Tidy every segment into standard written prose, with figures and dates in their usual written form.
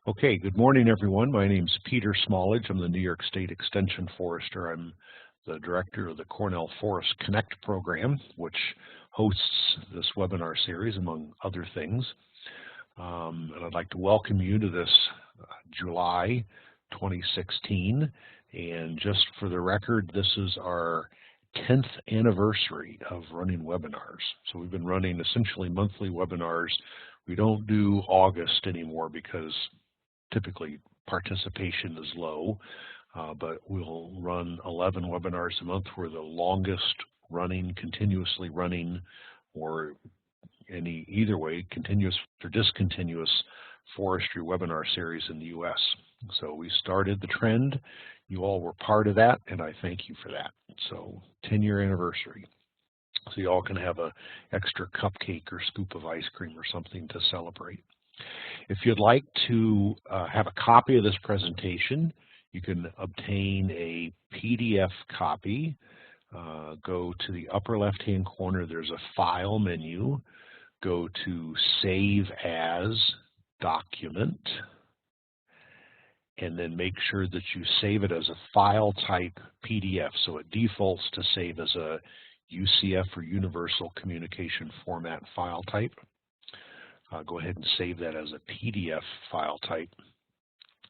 Okay, good morning, everyone. My name is Peter Smallidge. I'm the New York State Extension Forester. I'm the director of the Cornell Forest Connect program, which hosts this webinar series, among other things. And I'd like to welcome you to this July 2016. And just for the record, this is our 10th anniversary of running webinars. So we've been running essentially monthly webinars. We don't do August anymore because typically participation is low, but we'll run 11 webinars a month. We're the longest running, continuously running, or either way, continuous or discontinuous forestry webinar series in the U.S. So we started the trend. You all were part of that, and I thank you for that. So 10-year anniversary. So you all can have an extra cupcake or scoop of ice cream or something to celebrate. If you'd like to have a copy of this presentation, you can obtain a PDF copy. Go to the upper left-hand corner. There's a File menu. Go to Save As Document, and then make sure that you save it as a file type PDF. So it defaults to save as a UCF or Universal Communication Format file type. Go ahead and save that as a PDF file type,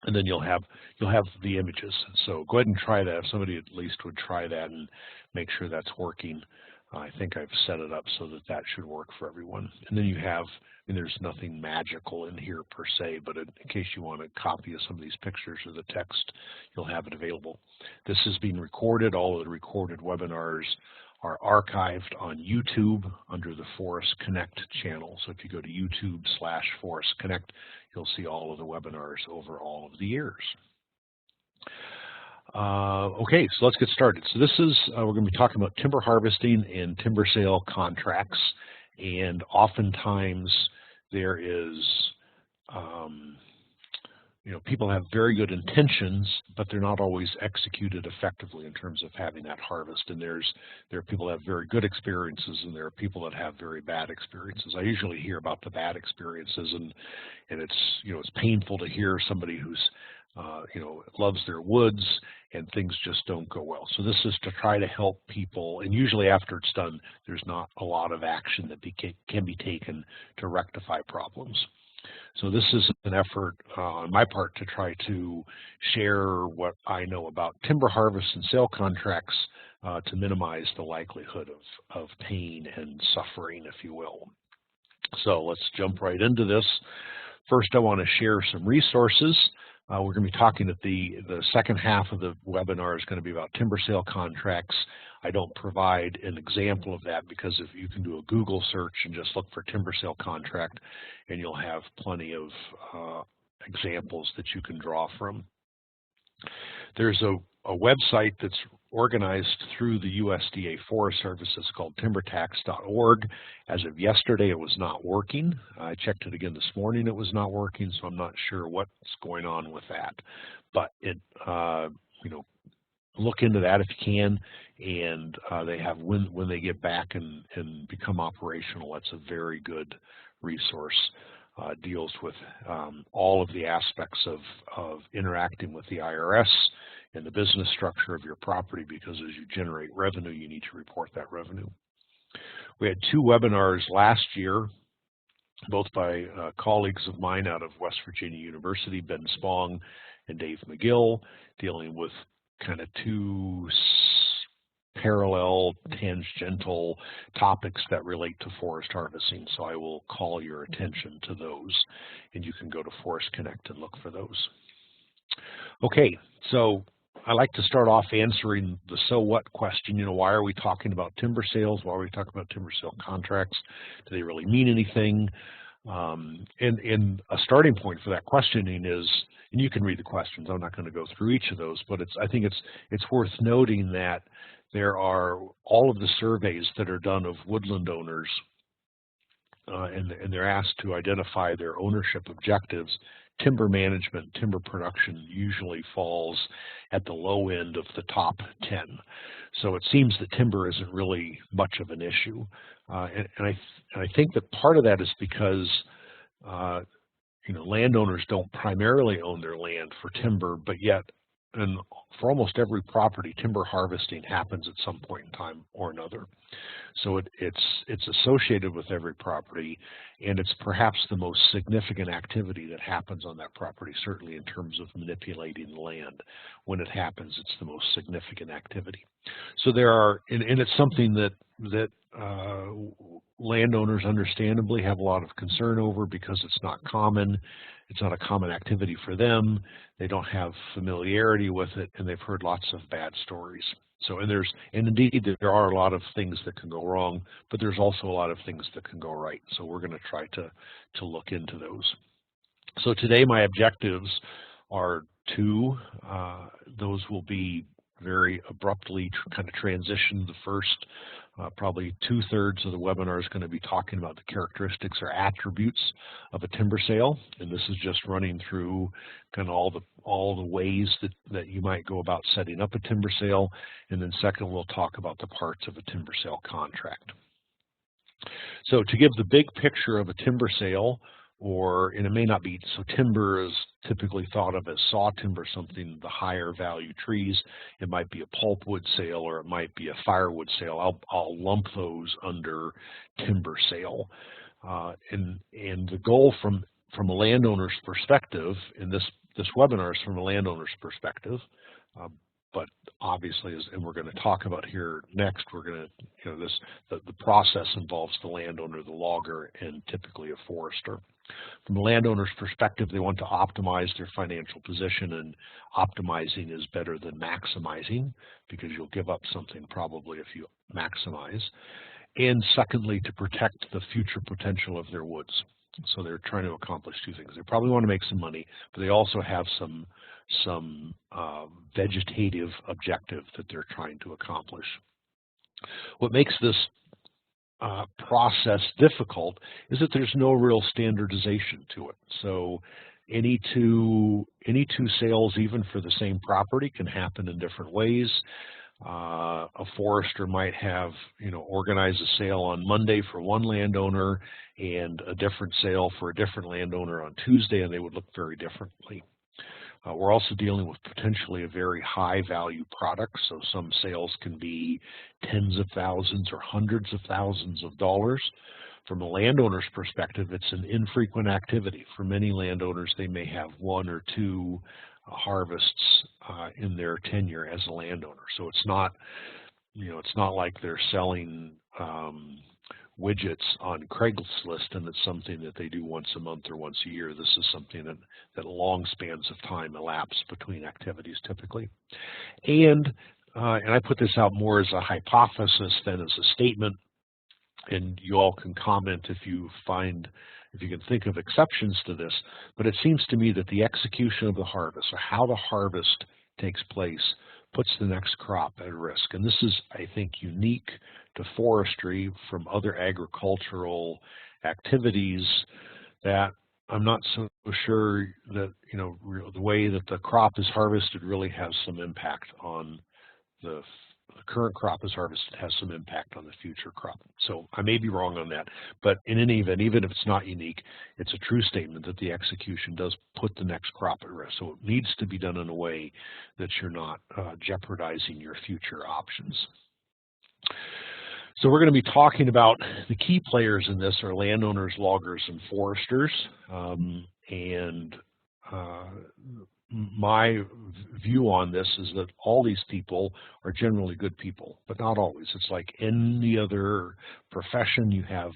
and then you'll have the images. So go ahead and try that. If somebody at least would try that and make sure that's working. I think I've set it up so that that should work for everyone. And then you have, there's nothing magical in here per se, but in case you want a copy of some of these pictures or the text, you'll have it available. This is being recorded. All of the recorded webinars are archived on YouTube under the Forest Connect channel. So if you go to YouTube/Forest Connect, you'll see all of the webinars over all of the years. Okay, so let's get started. So this is, we're going to be talking about timber harvesting and timber sale contracts. And oftentimes there is, people have very good intentions, but they're not always executed effectively in terms of having that harvest. And there are people that have very good experiences, and there are people that have very bad experiences. I usually hear about the bad experiences, and it's it's painful to hear somebody who's loves their woods and things just don't go well. So this is to try to help people, and usually after it's done, there's not a lot of action that can be taken to rectify problems. So this is an effort on my part to try to share what I know about timber harvest and sale contracts to minimize the likelihood of pain and suffering, if you will. So let's jump right into this. First, I want to share some resources. We're going to be talking at the second half of the webinar is going to be about timber sale contracts. I don't provide an example of that because if you can do a Google search and just look for timber sale contract, and you'll have plenty of examples that you can draw from. There's a website that's organized through the USDA Forest Service. It's called timbertax.org. As of yesterday, it was not working. I checked it again this morning. It was not working, so I'm not sure what's going on with that. But it, look into that if you can, and they have when they get back and become operational. That's a very good resource. Deals with all of the aspects of interacting with the IRS and the business structure of your property, because as you generate revenue, you need to report that revenue. We had 2 webinars last year, both by colleagues of mine out of West Virginia University, Ben Spong and Dave McGill, dealing with kind of 2 parallel, tangential topics that relate to forest harvesting. So I will call your attention to those, and you can go to Forest Connect and look for those. Okay, so I like to start off answering the so what question. Why are we talking about timber sales? Why are we talking about timber sale contracts? Do they really mean anything? And a starting point for that questioning is, and you can read the questions, I'm not going to go through each of those, but I think it's worth noting that there are all of the surveys that are done of woodland owners, and they're asked to identify their ownership objectives. Timber management, timber production usually falls at the low end of the top 10. So it seems that timber isn't really much of an issue. And I think that part of that is because landowners don't primarily own their land for timber, but yet, and for almost every property, timber harvesting happens at some point in time or another. So it's associated with every property, and it's perhaps the most significant activity that happens on that property, certainly in terms of manipulating the land. When it happens, it's the most significant activity. So there are, and it's something that landowners understandably have a lot of concern over because it's not common. It's not a common activity for them. They don't have familiarity with it, and they've heard lots of bad stories. So, and indeed there are a lot of things that can go wrong, but there's also a lot of things that can go right. So we're going to try to look into those. So today my objectives are two. Those will be very abruptly kind of transition. The first probably 2/3 of the webinar is going to be talking about the characteristics or attributes of a timber sale, and this is just running through kind of all the ways that you might go about setting up a timber sale. And then second, we'll talk about the parts of a timber sale contract. So to give the big picture of a timber sale, and it may not be, so timber is typically thought of as saw timber, something, the higher value trees. It might be a pulpwood sale, or it might be a firewood sale. I'll lump those under timber sale. And the goal from a landowner's perspective, in this webinar is from a landowner's perspective, but obviously, and we're going to talk about here next, we're going to, the process involves the landowner, the logger, and typically a forester. From a landowner's perspective, they want to optimize their financial position, and optimizing is better than maximizing because you'll give up something probably if you maximize. And secondly, to protect the future potential of their woods. So they're trying to accomplish two things. They probably want to make some money, but they also have some vegetative objective that they're trying to accomplish. What makes this process difficult is that there's no real standardization to it. So any two sales, even for the same property, can happen in different ways. A forester might have, organize a sale on Monday for one landowner and a different sale for a different landowner on Tuesday, and they would look very differently. We're also dealing with potentially a very high value product, so some sales can be tens of thousands or hundreds of thousands of dollars. From a landowner's perspective, it's an infrequent activity. For many landowners, they may have one or two harvests in their tenure as a landowner. So it's not, it's not like they're selling widgets on Craigslist and it's something that they do once a month or once a year. This is something that long spans of time elapse between activities typically. And I put this out more as a hypothesis than as a statement, and you all can comment if you can think of exceptions to this, but it seems to me that the execution of the harvest, or how the harvest takes place, puts the next crop at risk. And this is, I think, unique to forestry from other agricultural activities, that I'm not so sure that, the way that the crop is harvested really has some impact on the current crop is harvested, has some impact on the future crop. So I may be wrong on that, but in any event, even if it's not unique, it's a true statement that the execution does put the next crop at risk. So it needs to be done in a way that you're not jeopardizing your future options. So we're going to be talking about the key players in this are landowners, loggers, and foresters. My view on this is that all these people are generally good people, but not always. It's like any other profession. You have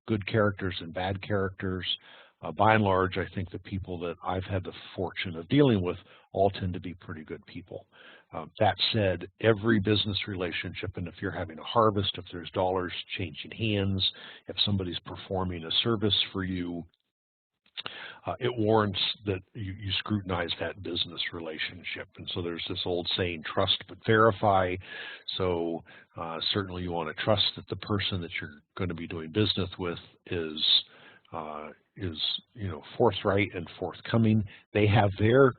good characters and bad characters. By and large, I think the people that I've had the fortune of dealing with all tend to be pretty good people. That said, every business relationship, and if you're having a harvest, if there's dollars changing hands, if somebody's performing a service for you, it warrants that you scrutinize that business relationship. And so there's this old saying, trust but verify. So certainly you want to trust that the person that you're going to be doing business with is forthright and forthcoming. They have their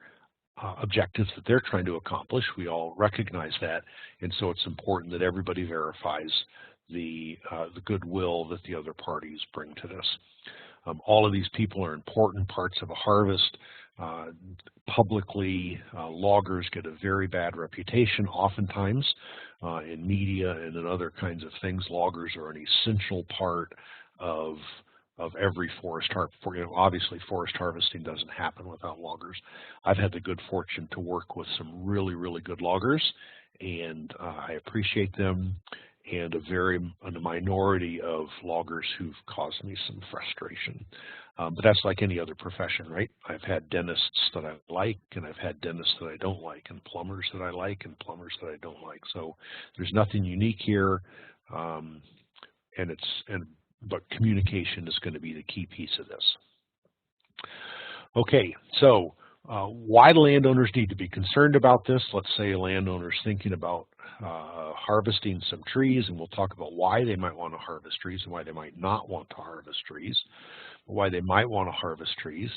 objectives that they're trying to accomplish. We all recognize that, and so it's important that everybody verifies the goodwill that the other parties bring to this. All of these people are important parts of a harvest. Publicly, loggers get a very bad reputation oftentimes in media and in other kinds of things. Loggers are an essential part of every forest harvest. Obviously, forest harvesting doesn't happen without loggers. I've had the good fortune to work with some really, really good loggers, and I appreciate them, and a minority of loggers who've caused me some frustration. But that's like any other profession, right? I've had dentists that I like, and I've had dentists that I don't like, and plumbers that I like, and plumbers that I don't like. So there's nothing unique here, but communication is going to be the key piece of this. Okay, so why do landowners need to be concerned about this? Let's say a landowner's thinking about harvesting some trees, and we'll talk about why they might want to harvest trees and why they might not want to harvest trees, why they might want to harvest trees,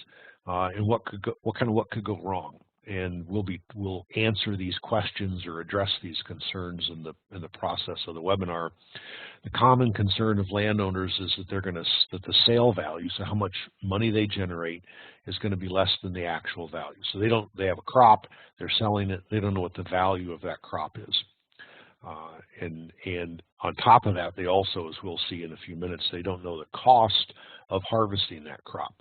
and what could go wrong. And we'll answer these questions or address these concerns in the process of the webinar. The common concern of landowners is that that the sale value, so how much money they generate, is going to be less than the actual value. So they have a crop, they're selling it, they don't know what the value of that crop is. And on top of that, they also, as we'll see in a few minutes, they don't know the cost of harvesting that crop.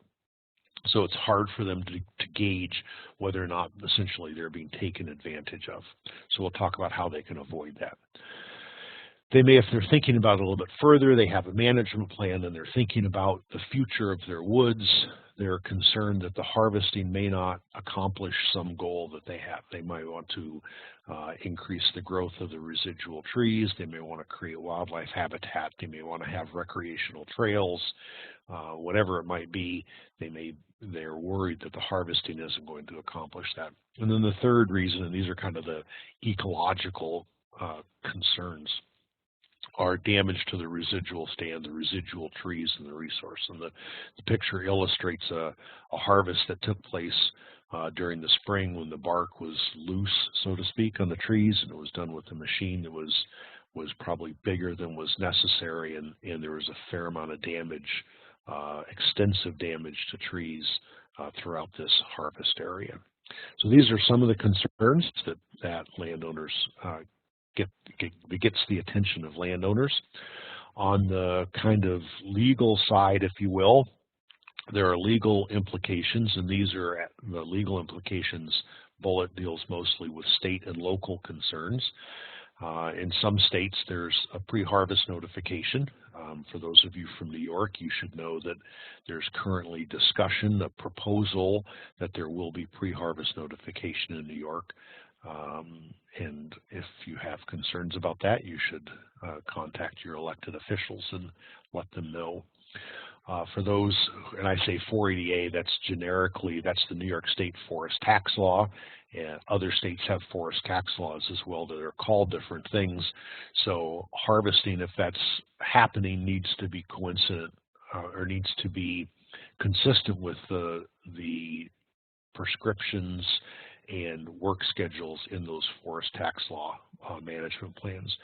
So it's hard for them to gauge whether or not essentially they're being taken advantage of. So we'll talk about how they can avoid that. They may, if they're thinking about it a little bit further, they have a management plan and they're thinking about the future of their woods. They're concerned that the harvesting may not accomplish some goal that they have. They might want to increase the growth of the residual trees. They may want to create wildlife habitat. They may want to have recreational trails. Whatever it might be, they're worried that the harvesting isn't going to accomplish that. And then the third reason, and these are kind of the ecological concerns, are damage to the residual stand, the residual trees, and the resource. And the picture illustrates a harvest that took place during the spring when the bark was loose, so to speak, on the trees, and it was done with a machine that was probably bigger than was necessary, and there was a fair amount of damage, extensive damage to trees throughout this harvest area. So these are some of the concerns that landowners gets the attention of landowners. On the kind of legal side, if you will, there are legal implications, and these are the legal implications bullet deals mostly with state and local concerns. In some states, there's a pre-harvest notification. For those of you from New York, you should know that there's currently discussion, a proposal that there will be pre-harvest notification in New York. And if you have concerns about that, you should contact your elected officials and let them know. For those, and I say 480A, that's generically, that's the New York State forest tax law. And other states have forest tax laws as well that are called different things. So harvesting, if that's happening, needs to be coincident or needs to be consistent with the prescriptions and work schedules in those forest tax law management plans.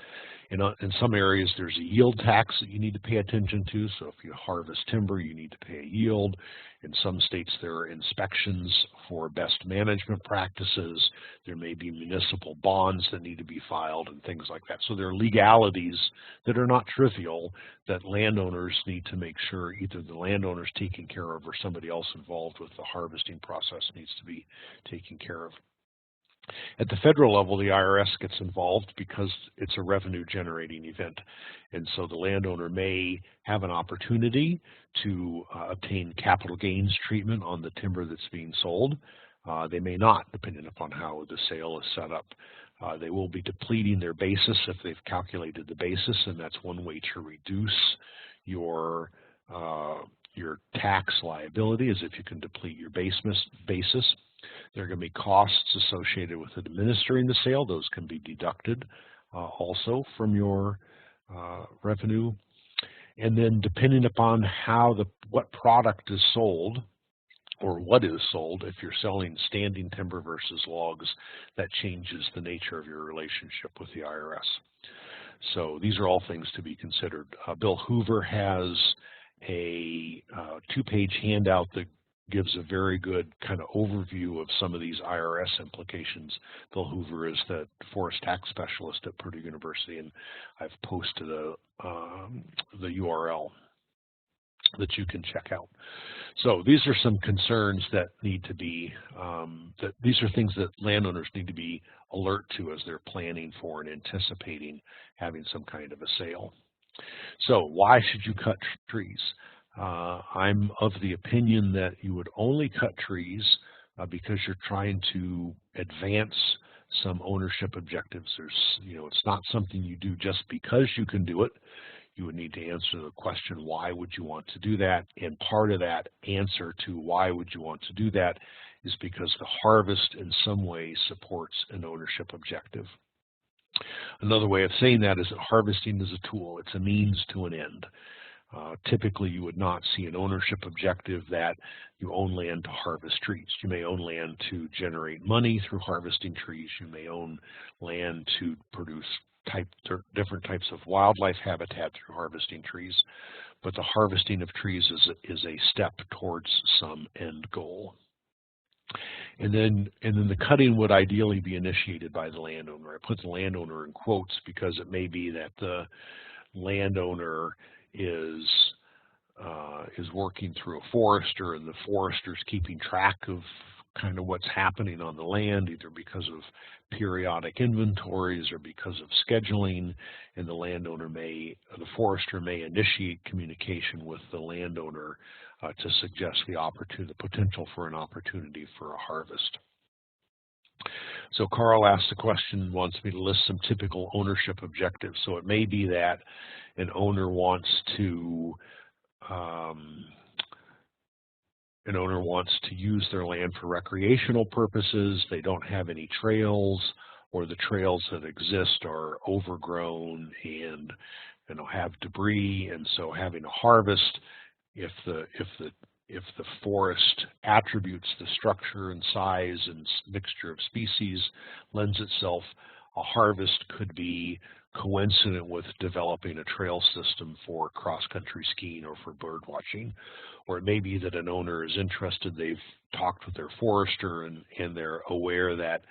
In some areas, there's a yield tax that you need to pay attention to. So if you harvest timber, you need to pay a yield. In some states, there are inspections for best management practices. There may be municipal bonds that need to be filed and things like that. So there are legalities that are not trivial that landowners need to make sure either the landowner's taken care of or somebody else involved with the harvesting process needs to be taken care of. At the federal level, the IRS gets involved because it's a revenue generating event. And so the landowner may have an opportunity to obtain capital gains treatment on the timber that's being sold. They may not, depending upon how the sale is set up. They will be depleting their basis if they've calculated the basis, and that's one way to reduce your tax liability, is if you can deplete your basis. There are going to be costs associated with administering the sale. Those can be deducted also from your revenue. And then depending upon what product is sold or what is sold, if you're selling standing timber versus logs, that changes the nature of your relationship with the IRS. So these are all things to be considered. Bill Hoover has a two-page handout that gives a very good kind of overview of some of these IRS implications. Bill Hoover is the forest tax specialist at Purdue University, and I've posted the URL that you can check out. So these are some concerns that need to be, these are things that landowners need to be alert to as they're planning for and anticipating having some kind of a sale. So why should you cut trees? I'm of the opinion that you would only cut trees because you're trying to advance some ownership objectives. It's not something you do just because you can do it. You would need to answer the question, why would you want to do that? And part of that answer to why would you want to do that is because the harvest in some way supports an ownership objective. Another way of saying that is that harvesting is a tool. It's a means to an end. Typically, you would not see an ownership objective that you own land to harvest trees. You may own land to generate money through harvesting trees. You may own land to produce different types of wildlife habitat through harvesting trees. But the harvesting of trees is a step towards some end goal. And then the cutting would ideally be initiated by the landowner. I put the landowner in quotes because it may be that the landowner is working through a forester, and the forester's keeping track of kind of what's happening on the land, either because of periodic inventories or because of scheduling, and the forester may initiate communication with the landowner to suggest the potential for an opportunity for a harvest. So Carl asked a question, wants me to list some typical ownership objectives. So it may be that an owner wants to use their land for recreational purposes. They don't have any trails, or the trails that exist are overgrown and have debris, and so having a harvest, if the forest attributes, the structure and size and mixture of species lends itself, a harvest could be coincident with developing a trail system for cross-country skiing or for bird watching. Or it may be that an owner is interested, they've talked with their forester, and they're aware that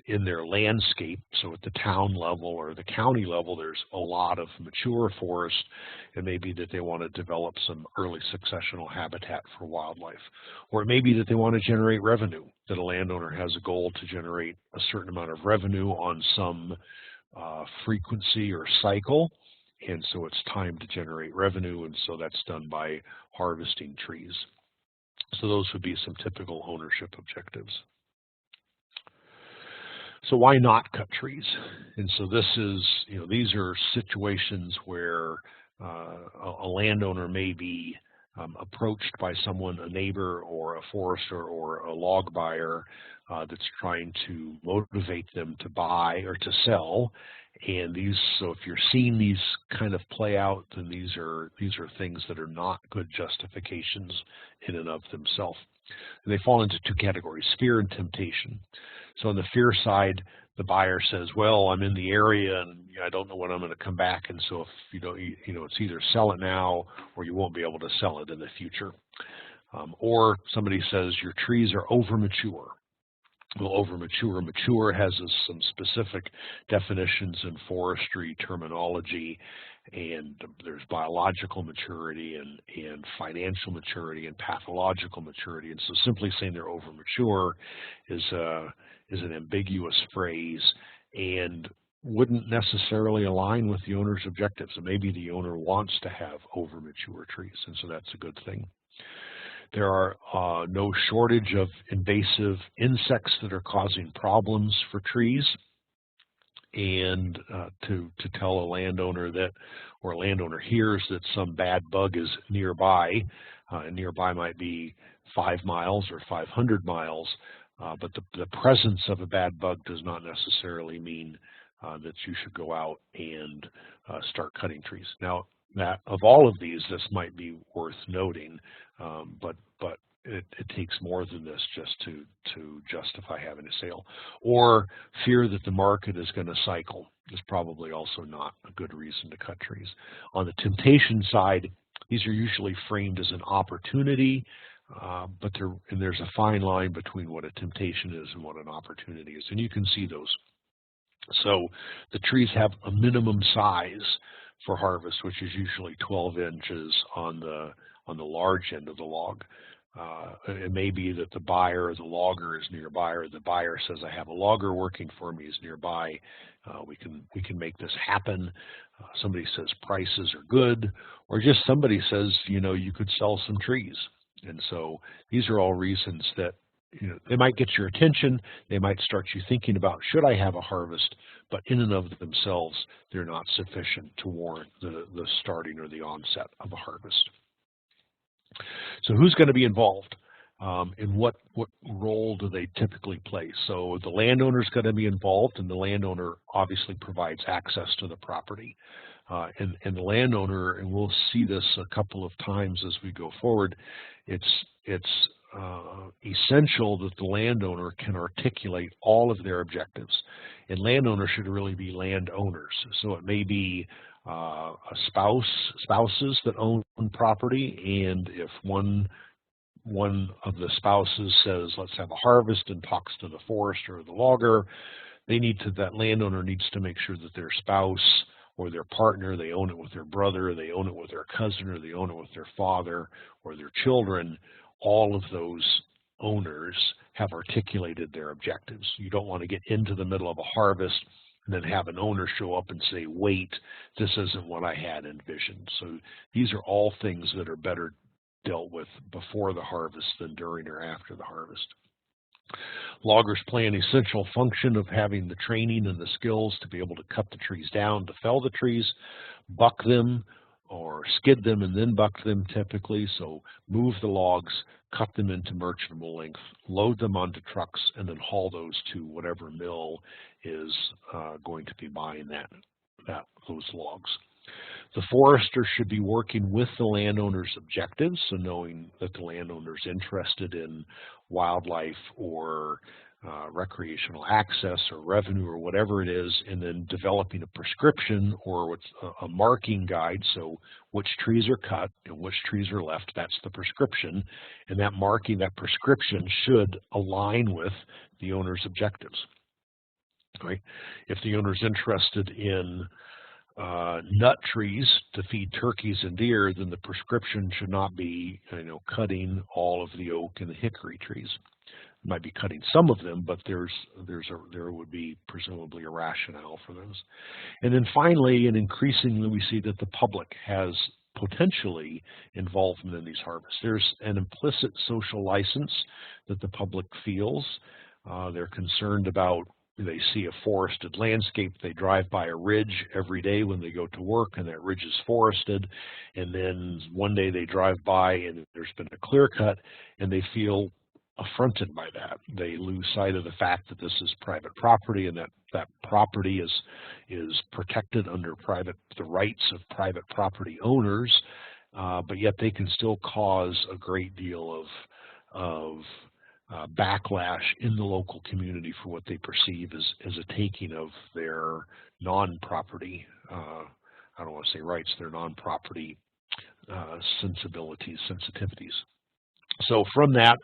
in their landscape, so at the town level or the county level, there's a lot of mature forest. It may be that they want to develop some early successional habitat for wildlife. Or it may be that they want to generate revenue, that a landowner has a goal to generate a certain amount of revenue on some frequency or cycle, and so it's time to generate revenue, and so that's done by harvesting trees. So those would be some typical ownership objectives. So why not cut trees? And so this is, these are situations where a landowner may be approached by someone, a neighbor or a forester or a log buyer that's trying to motivate them to buy or to sell. And so if you're seeing these kind of play out, then these are things that are not good justifications in and of themselves. And they fall into two categories: fear and temptation. So on the fear side, the buyer says, well, I'm in the area and I don't know when I'm going to come back, and so if you don't, it's either sell it now or you won't be able to sell it in the future. Or somebody says your trees are over-mature. Well, mature has some specific definitions in forestry terminology, and there's biological maturity and financial maturity and pathological maturity. And so simply saying they're over mature is an ambiguous phrase and wouldn't necessarily align with the owner's objectives. And maybe the owner wants to have over mature trees, and so that's a good thing. There are no shortage of invasive insects that are causing problems for trees. And to tell a landowner that, or a landowner hears that some bad bug is nearby, and nearby might be 5 miles or 500 miles, but the presence of a bad bug does not necessarily mean that you should go out and start cutting trees. Now, that of all of these, this might be worth noting, but it takes more than this just to justify having a sale. Or fear that the market is going to cycle is probably also not a good reason to cut trees. On the temptation side, These are usually framed as an opportunity, but there's a fine line between what a temptation is and what an opportunity is, and you can see those. So the trees have a minimum size for harvest, which is usually 12 inches on the large end of the log. It may be that the buyer or the logger is nearby, or the buyer says, I have a logger working for me, is nearby. We can make this happen. Somebody says prices are good, or just somebody says, you could sell some trees. And so these are all reasons that they might get your attention. They might start you thinking about, should I have a harvest? But in and of themselves, they're not sufficient to warrant the starting or the onset of a harvest. So who's going to be involved? And what role do they typically play? So the landowner's going to be involved, and the landowner obviously provides access to the property. And the landowner, and we'll see this a couple of times as we go forward, it's essential that the landowner can articulate all of their objectives. And landowners should really be landowners. So it may be spouses that own property, and if one of the spouses says, let's have a harvest, and talks to the forester or the logger, that landowner needs to make sure that their spouse or their partner, they own it with their brother, they own it with their cousin, or they own it with their father or their children. All of those owners have articulated their objectives. You don't want to get into the middle of a harvest and then have an owner show up and say, wait, this isn't what I had envisioned. So these are all things that are better dealt with before the harvest than during or after the harvest. Loggers play an essential function of having the training and the skills to be able to cut the trees down, to fell the trees, buck them, or skid them and then buck them typically. So move the logs, cut them into merchantable length, load them onto trucks, and then haul those to whatever mill is going to be buying those logs. The forester should be working with the landowner's objectives, so knowing that the landowner's interested in wildlife or recreational access or revenue or whatever it is, and then developing a prescription or what's a marking guide, so which trees are cut and which trees are left. That's the prescription, and that prescription should align with the owner's objectives. Right? If the owner's interested in nut trees to feed turkeys and deer, then the prescription should not be cutting all of the oak and the hickory trees. It might be cutting some of them, but there would be presumably a rationale for those. And then finally, and increasingly, we see that the public has potentially involvement in these harvests. There's an implicit social license that the public feels. They're concerned about. They see a forested landscape. They drive by a ridge every day when they go to work, and that ridge is forested. And then one day they drive by and there's been a clear cut, and they feel affronted by that. They lose sight of the fact that this is private property, and that property is protected under the rights of private property owners, but yet they can still cause a great deal of backlash in the local community for what they perceive as a taking of their non-property, I don't want to say rights, their non-property sensitivities. So from that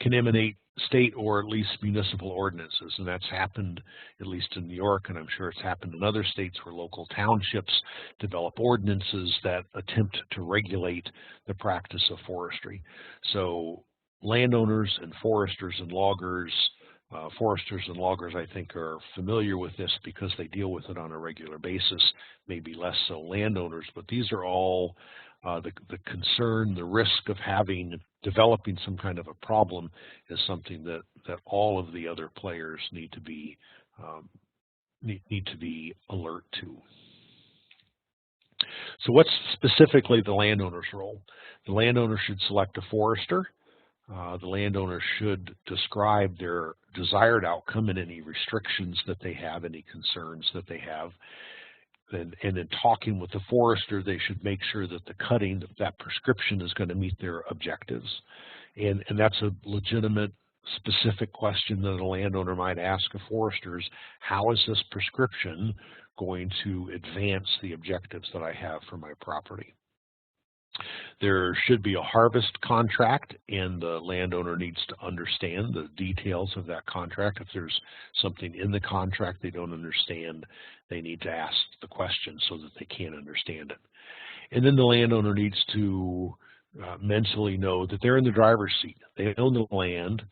can emanate state or at least municipal ordinances, and that's happened at least in New York, and I'm sure it's happened in other states where local townships develop ordinances that attempt to regulate the practice of forestry. So landowners and foresters and loggers, I think, are familiar with this because they deal with it on a regular basis, maybe less so landowners, but these are all the concern, the risk of developing some kind of a problem is something that all of the other players need to be alert to. So what's specifically the landowner's role? The landowner should select a forester. The landowner should describe their desired outcome and any restrictions that they have, any concerns that they have. And in talking with the forester, they should make sure that the cutting, that prescription is going to meet their objectives. And that's a legitimate, specific question that a landowner might ask a forester is, how is this prescription going to advance the objectives that I have for my property? There should be a harvest contract, and the landowner needs to understand the details of that contract. If there's something in the contract they don't understand, they need to ask the question so that they can understand it. And then the landowner needs to mentally know that they're in the driver's seat. They own the land.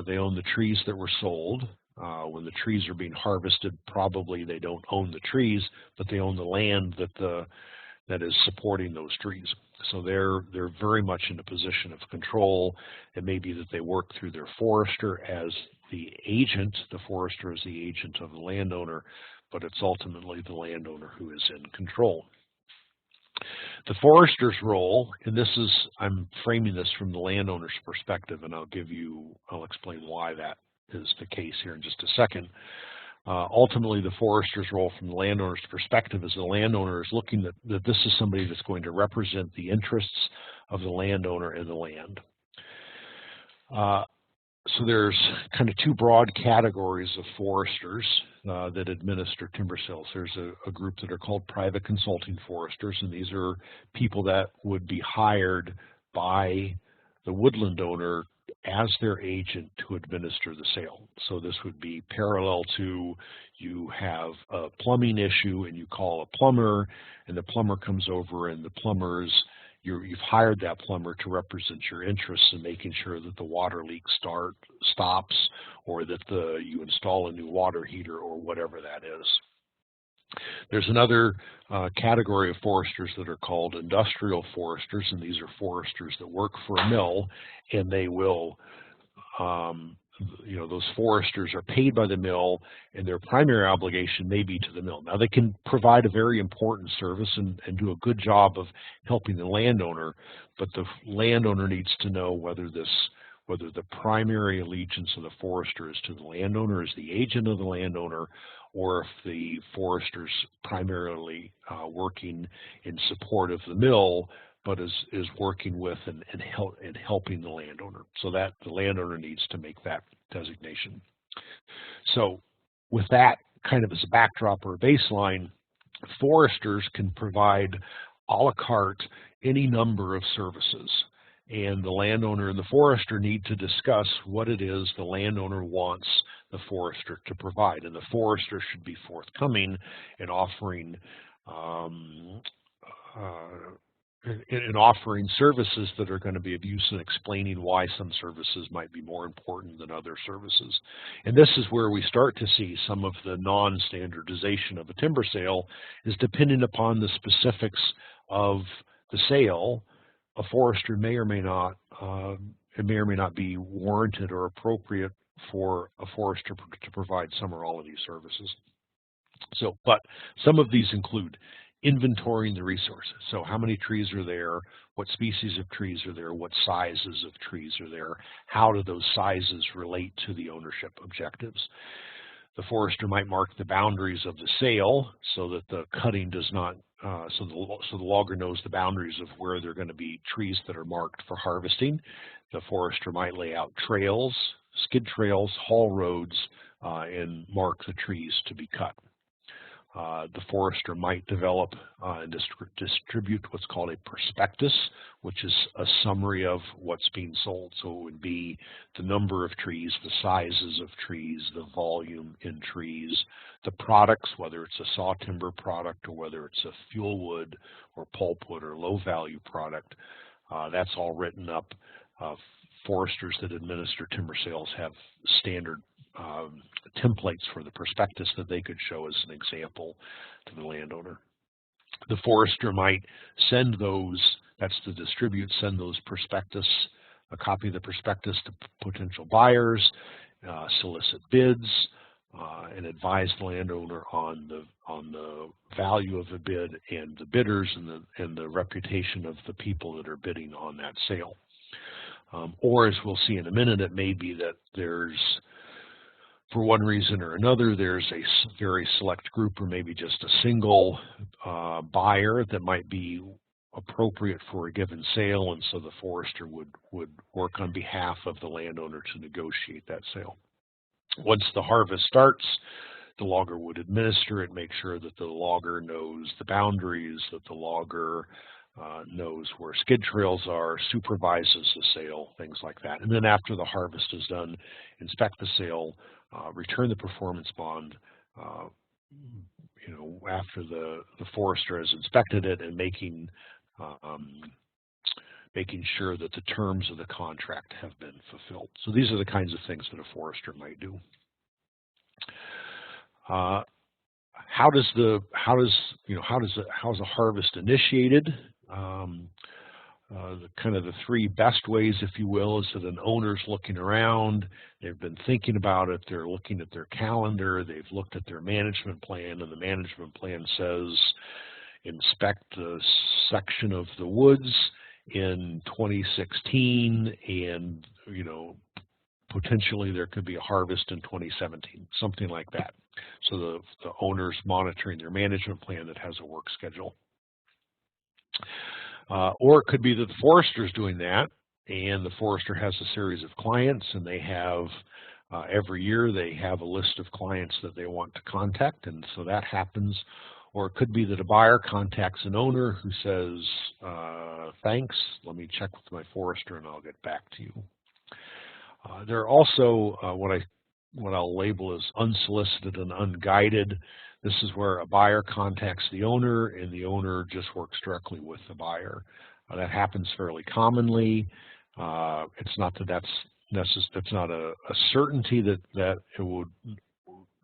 They own the trees that were sold. When the trees are being harvested, probably they don't own the trees, but they own the land that is supporting those trees. So they're very much in a position of control. It may be that they work through their forester as the agent. The forester is the agent of the landowner, but it's ultimately the landowner who is in control. The forester's role, and I'm framing this from the landowner's perspective, and I'll explain why that is the case here in just a second. Ultimately, the forester's role from the landowner's perspective is the landowner is looking that this is somebody that's going to represent the interests of the landowner and the land. So there's kind of two broad categories of foresters that administer timber sales. There's a group that are called private consulting foresters, and these are people that would be hired by the woodland owner as their agent to administer the sale. So this would be parallel to you have a plumbing issue and you call a plumber, and the plumber comes over, and you've hired that plumber to represent your interests in making sure that the water leak stops, or that you install a new water heater, or whatever that is. There's another category of foresters that are called industrial foresters, and these are foresters that work for a mill, and they will, those foresters are paid by the mill, and their primary obligation may be to the mill. Now, they can provide a very important service and do a good job of helping the landowner, but the landowner needs to know whether the primary allegiance of the forester is to the landowner, as the agent of the landowner, or if the forester's primarily working in support of the mill, but is working with and helping the landowner. So that the landowner needs to make that designation. So with that kind of as a backdrop or a baseline, foresters can provide a la carte any number of services. And the landowner and the forester need to discuss what it is the landowner wants the forester to provide. And the forester should be forthcoming in offering services that are going to be of use, and explaining why some services might be more important than other services. And this is where we start to see some of the non-standardization of a timber sale, is depending upon the specifics of the sale. A forester may or may not be warranted or appropriate for a forester to provide some or all of these services. So, but some of these include inventorying the resources. So how many trees are there? What species of trees are there? What sizes of trees are there? How do those sizes relate to the ownership objectives? The forester might mark the boundaries of the sale so that the cutting does not, so the logger knows the boundaries of where there are going to be trees that are marked for harvesting. The forester might lay out trails, skid trails, haul roads, and mark the trees to be cut. The forester might develop and distribute what's called a prospectus, which is a summary of what's being sold. So it would be the number of trees, the sizes of trees, the volume in trees, the products, whether it's a saw timber product or whether it's a fuel wood or pulpwood or low value product. That's all written up. Foresters that administer timber sales have standard templates for the prospectus that they could show as an example to the landowner. The forester might send those, that's to distribute, send those prospectus, a copy of the prospectus to potential buyers, solicit bids, and advise the landowner on the value of the bid and the bidders and the reputation of the people that are bidding on that sale. Or as we'll see in a minute, it may be that there's, for one reason or another, there's a very select group or maybe just a single buyer that might be appropriate for a given sale, and so the forester would work on behalf of the landowner to negotiate that sale. Once the harvest starts, the logger would administer it, make sure that the logger knows the boundaries, that the logger knows where skid trails are, supervises the sale, things like that. And then after the harvest is done, inspect the sale, return the performance bond, after the forester has inspected it and making sure that the terms of the contract have been fulfilled. So these are the kinds of things that a forester might do. How is a harvest initiated? The three best ways, if you will, is that an owner's looking around, they've been thinking about it, they're looking at their calendar, they've looked at their management plan, and the management plan says inspect the section of the woods in 2016, and potentially there could be a harvest in 2017, something like that. So the owner's monitoring their management plan that has a work schedule. Or it could be that the forester is doing that, and the forester has a series of clients, and they have, every year they have a list of clients that they want to contact, and so that happens. Or it could be that a buyer contacts an owner who says, thanks, let me check with my forester and I'll get back to you. There are also what I'll label as unsolicited and unguided. This is where a buyer contacts the owner and the owner just works directly with the buyer. That happens fairly commonly. It's not that that's not a certainty that it would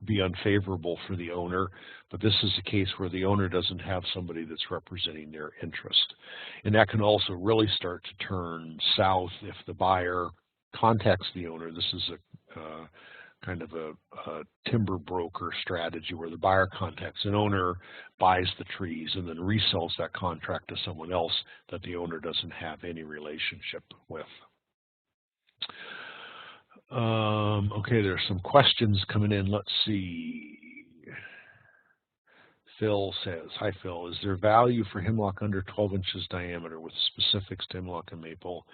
be unfavorable for the owner, but this is a case where the owner doesn't have somebody that's representing their interest. And that can also really start to turn south if the buyer contacts the owner. This is a kind of a timber broker strategy where the buyer contacts an owner, buys the trees, and then resells that contract to someone else that the owner doesn't have any relationship with. Okay, there's some questions coming in. Let's see. Phil says, hi Phil, is there value for hemlock under 12 inches diameter with specifics to hemlock and maple?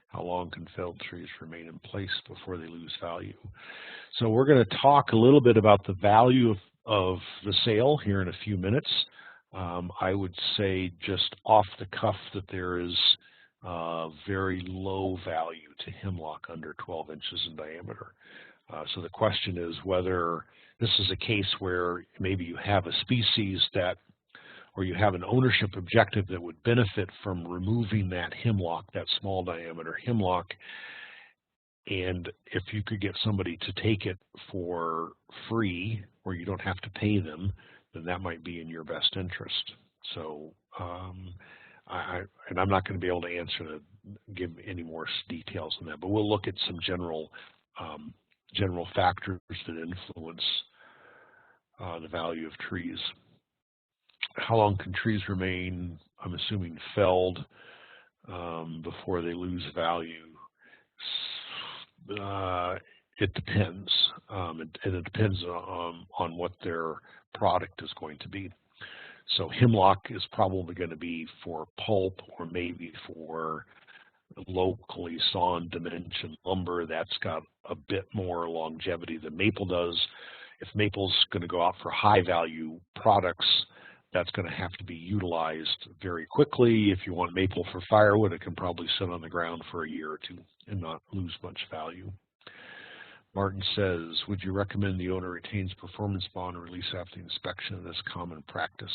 How long can felled trees remain in place before they lose value? So we're going to talk a little bit about the value of the sale here in a few minutes. I would say just off the cuff that there is very low value to hemlock under 12 inches in diameter. So the question is whether this is a case where maybe you have a species that, or you have an ownership objective that would benefit from removing that hemlock, that small diameter hemlock, and if you could get somebody to take it for free, or you don't have to pay them, then that might be in your best interest. So, and I'm not going to be able to give any more details on that, but we'll look at some general factors that influence the value of trees. How long can trees remain, I'm assuming, felled before they lose value? It depends, and it depends on what their product is going to be. So hemlock is probably going to be for pulp or maybe for locally sawn dimension lumber. That's got a bit more longevity than maple does. If maple's going to go out for high value products, that's going to have to be utilized very quickly. If you want maple for firewood, it can probably sit on the ground for a year or two and not lose much value. Martin says, would you recommend the owner retains performance bond or release after inspection of this common practice?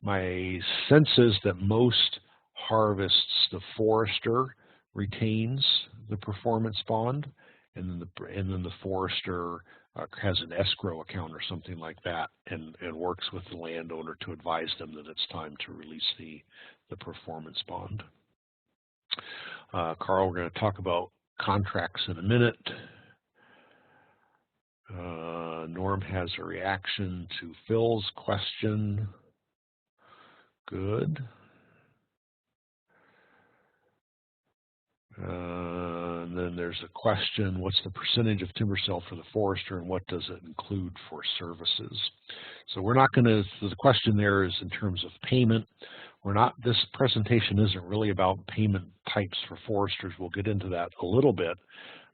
My sense is that most harvests, the forester retains the performance bond, and then the forester has an escrow account or something like that, and works with the landowner to advise them that it's time to release the performance bond. Carl, we're going to talk about contracts in a minute. Norm has a reaction to Phil's question. Good. And then there's a question, what's the percentage of timber sale for the forester and what does it include for services? So we're not going to, the question there is in terms of payment. This presentation isn't really about payment types for foresters. We'll get into that a little bit.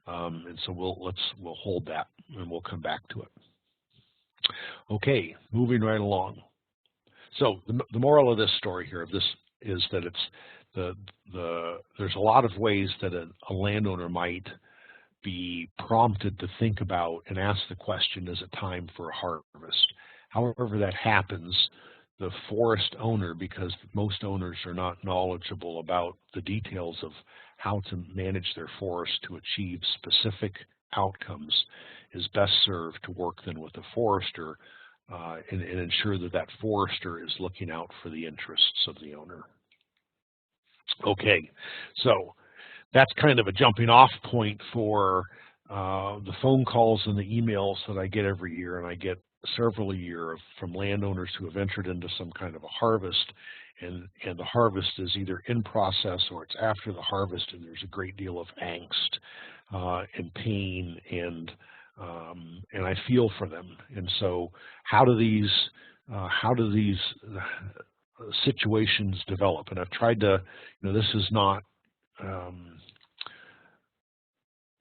And so we'll hold that and we'll come back to it. Okay, moving right along. So the moral of this story here, of this is that there's a lot of ways that a landowner might be prompted to think about and ask the question, is it time for a harvest? However that happens, the forest owner, because most owners are not knowledgeable about the details of how to manage their forest to achieve specific outcomes, is best served to work then with a forester and ensure that that forester is looking out for the interests of the owner. Okay, so that's kind of a jumping off point for the phone calls and the emails that I get every year, and I get several a year from landowners who have entered into some kind of a harvest, and the harvest is either in process or it's after the harvest, and there's a great deal of angst and pain, and I feel for them. And so how do these situations develop? And I've tried to, this is not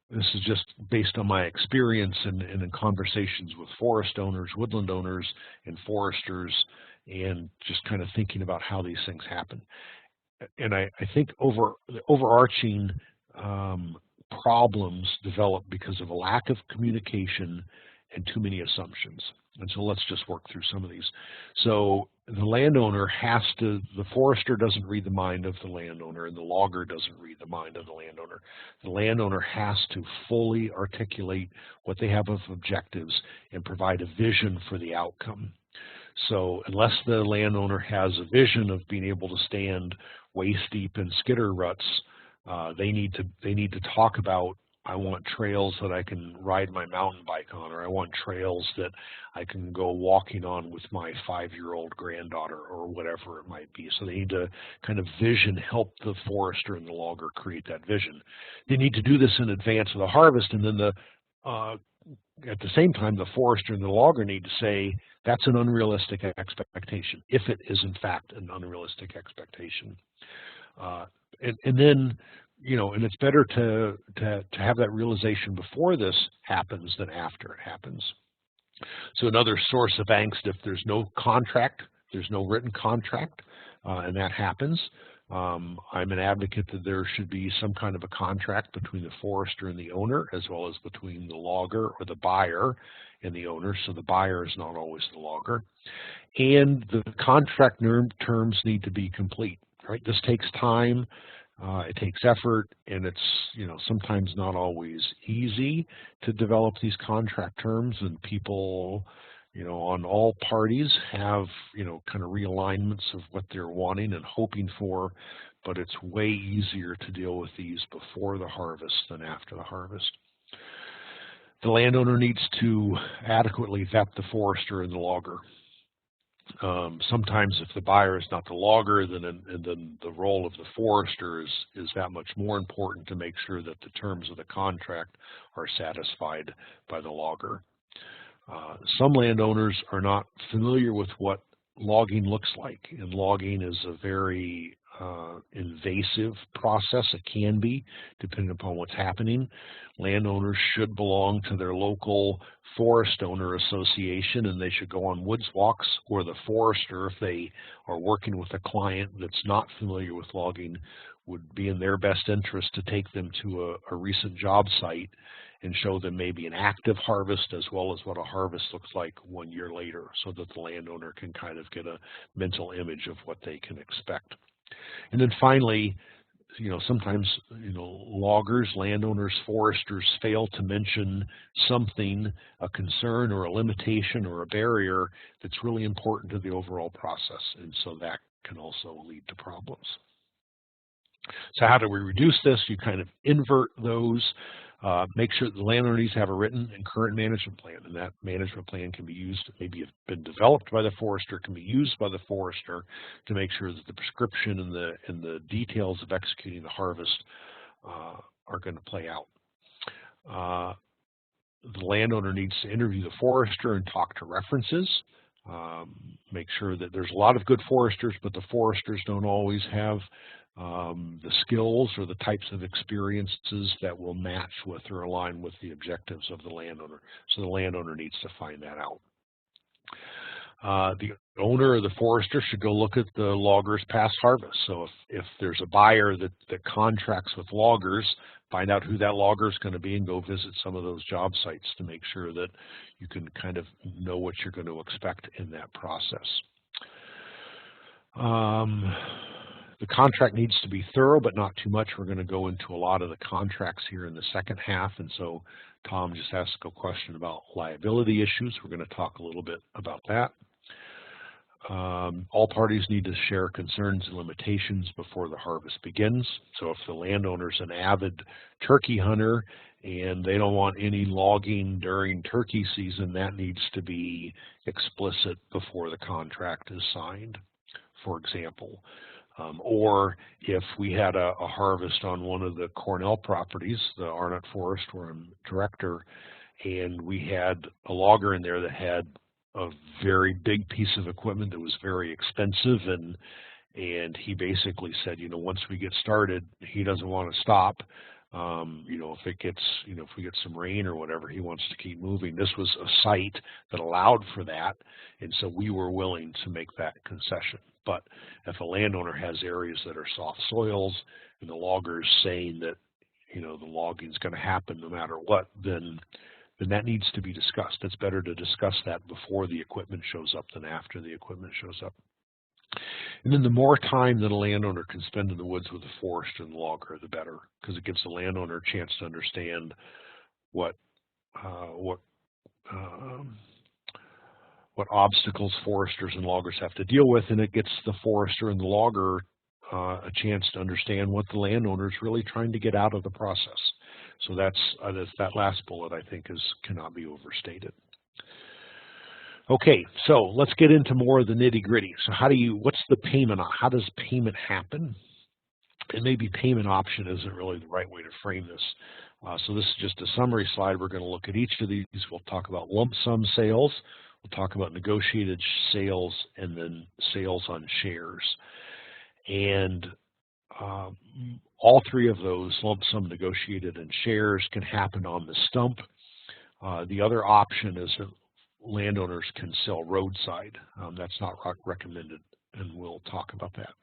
this is just based on my experience and in conversations with forest owners, woodland owners, and foresters, and just kind of thinking about how these things happen. And I think the overarching problems develop because of a lack of communication and too many assumptions. And so let's just work through some of these. So the landowner the forester doesn't read the mind of the landowner, and the logger doesn't read the mind of the landowner. The landowner has to fully articulate what they have of objectives and provide a vision for the outcome. So unless the landowner has a vision of being able to stand waist deep in skidder ruts, they need to talk about, I want trails that I can ride my mountain bike on, or I want trails that I can go walking on with my 5-year-old granddaughter, or whatever it might be. So they need to kind of help the forester and the logger create that vision. They need to do this in advance of the harvest, and then at the same time, the forester and the logger need to say, that's an unrealistic expectation, if it is in fact an unrealistic expectation. And then, and it's better to have that realization before this happens than after it happens. So another source of angst, if there's no contract, there's no written contract, and that happens, I'm an advocate that there should be some kind of a contract between the forester and the owner, as well as between the logger or the buyer and the owner, so the buyer is not always the logger. And the contract terms need to be complete, right? This takes time. It takes effort, and it's sometimes not always easy to develop these contract terms, and people on all parties have kind of realignments of what they're wanting and hoping for, but it's way easier to deal with these before the harvest than after the harvest. The landowner needs to adequately vet the forester and the logger. Sometimes if the buyer is not the logger, then the role of the forester is that much more important to make sure that the terms of the contract are satisfied by the logger. Some landowners are not familiar with what logging looks like, and logging is a very invasive process. It can be, depending upon what's happening. Landowners should belong to their local forest owner association, and they should go on woods walks, or the forester, if they are working with a client that's not familiar with logging, would be in their best interest to take them to a recent job site and show them maybe an active harvest as well as what a harvest looks like 1 year later, so that the landowner can kind of get a mental image of what they can expect. And then finally, sometimes, loggers, landowners, foresters fail to mention something, a concern or a limitation or a barrier that's really important to the overall process, and so that can also lead to problems. So how do we reduce this? You kind of invert those. Make sure that the landowner needs to have a written and current management plan, and that management plan can be used, maybe have been developed by the forester, can be used by the forester to make sure that the prescription and the details of executing the harvest are going to play out. The landowner needs to interview the forester and talk to references. Make sure that there's a lot of good foresters, but the foresters don't always have the skills or the types of experiences that will match with or align with the objectives of the landowner. So the landowner needs to find that out. The owner or the forester should go look at the loggers past harvest. So if there's a buyer that contracts with loggers, find out who that logger is going to be and go visit some of those job sites to make sure that you can kind of know what you're going to expect in that process. The contract needs to be thorough, but not too much. We're going to go into a lot of the contracts here in the second half, and so Tom just asked a question about liability issues. We're going to talk a little bit about that. All parties need to share concerns and limitations before the harvest begins. So if the landowner's an avid turkey hunter and they don't want any logging during turkey season, that needs to be explicit before the contract is signed, for example. Or if we had a harvest on one of the Cornell properties, the Arnott Forest where I'm director, and we had a logger in there that had a very big piece of equipment that was very expensive, and he basically said, you know, once we get started, he doesn't want to stop. You know, if it gets, you know, if we get some rain or whatever, he wants to keep moving. This was a site that allowed for that, and so we were willing to make that concession. But if a landowner has areas that are soft soils and the logger's saying that, you know, the logging's going to happen no matter what, then that needs to be discussed. It's better to discuss that before the equipment shows up than after the equipment shows up. And then the more time that a landowner can spend in the woods with the forester and the logger, the better, because it gives the landowner a chance to understand what obstacles foresters and loggers have to deal with, and it gets the forester and the logger a chance to understand what the landowner is really trying to get out of the process. So that's that last bullet, I think, cannot be overstated. Okay, so let's get into more of the nitty-gritty. So what's the payment? How does payment happen? And maybe payment option isn't really the right way to frame this. So this is just a summary slide. We're going to look at each of these. We'll talk about lump sum sales. We'll talk about negotiated sales, and then sales on shares. And all three of those, lump sum, negotiated, and shares, can happen on the stump. The other option is that landowners can sell roadside. That's not recommended, and we'll talk about that.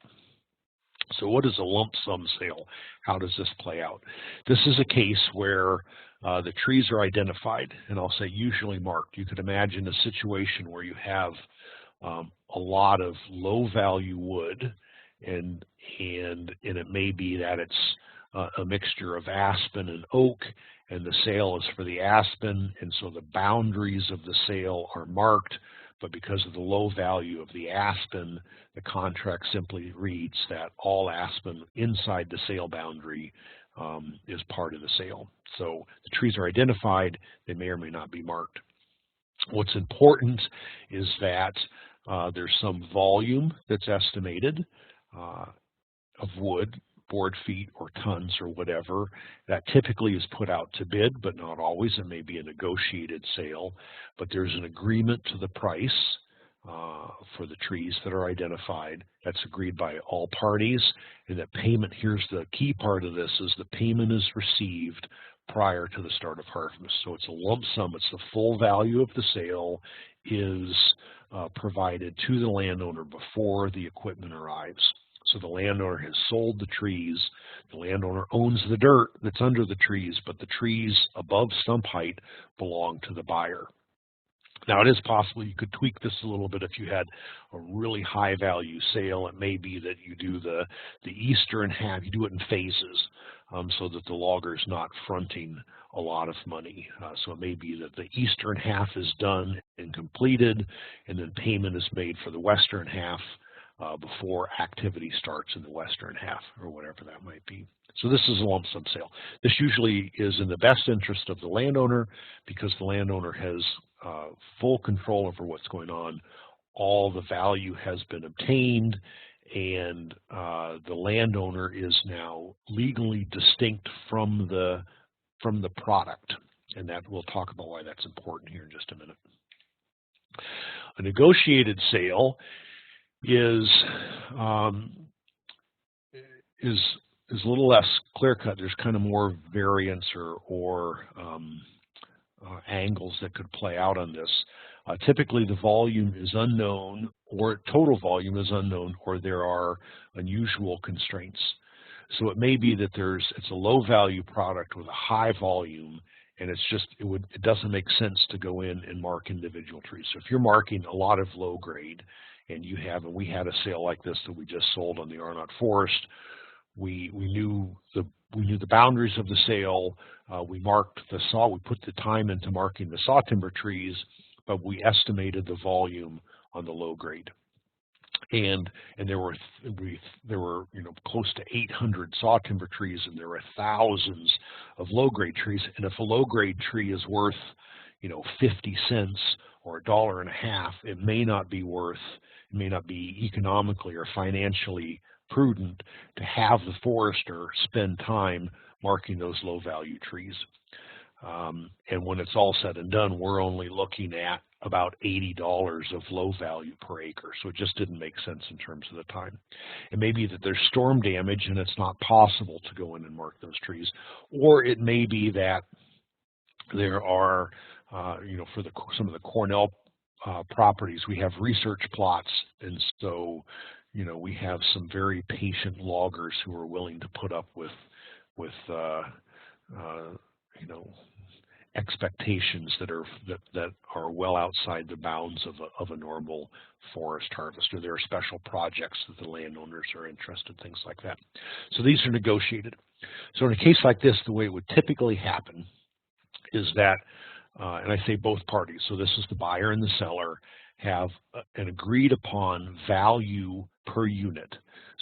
So what is a lump sum sale? How does this play out? This is a case where the trees are identified, and I'll say usually marked. You could imagine a situation where you have a lot of low value wood, and it may be that it's a mixture of aspen and oak, and the sale is for the aspen, and so the boundaries of the sale are marked, but because of the low value of the aspen, the contract simply reads that all aspen inside the sale boundary is part of the sale. So the trees are identified, they may or may not be marked. What's important is that there's some volume that's estimated of wood, board feet or tons or whatever, that typically is put out to bid, but not always. It may be a negotiated sale, but there's an agreement to the price for the trees that are identified. That's agreed by all parties, and that payment, here's the key part of this, is the payment is received prior to the start of harvest. So it's a lump sum, it's the full value of the sale is provided to the landowner before the equipment arrives. So the landowner has sold the trees, the landowner owns the dirt that's under the trees, but the trees above stump height belong to the buyer. Now, it is possible you could tweak this a little bit if you had a really high value sale. It may be that you do the eastern half, you do it in phases, so that the logger is not fronting a lot of money. So it may be that the eastern half is done and completed, and then payment is made for the western half before activity starts in the western half, or whatever that might be. So this is a lump sum sale. This usually is in the best interest of the landowner, because the landowner has full control over what's going on. All the value has been obtained, and the landowner is now legally distinct from the product, and that we'll talk about why that's important here in just a minute. A negotiated sale is a little less clear-cut. There's kind of more variance or angles that could play out on this. Typically, the volume is unknown, or total volume is unknown, or there are unusual constraints. So it may be that it's a low-value product with a high volume, and it doesn't make sense to go in and mark individual trees. So if you're marking a lot of low grade, and we had a sale like this that we just sold on the Arnott Forest, we knew the boundaries of the sale. We marked we put the time into marking the saw timber trees, but we estimated the volume on the low grade. And there were close to 800 saw timber trees, and there were thousands of low grade trees. And if a low grade tree is worth 50 cents or $1.50, it may not be economically or financially prudent to have the forester spend time marking those low value trees. And when it's all said and done, we're only looking at about $80 of low value per acre. So it just didn't make sense in terms of the time. It may be that there's storm damage and it's not possible to go in and mark those trees. Or it may be that there are, for some of the Cornell properties, we have research plots. And so, we have some very patient loggers who are willing to put up with expectations that are well outside the bounds of a normal forest harvest, or there are special projects that the landowners are interested, things like that. So these are negotiated. So in a case like this, the way it would typically happen is that, and I say both parties, so this is the buyer and the seller, have an agreed upon value per unit.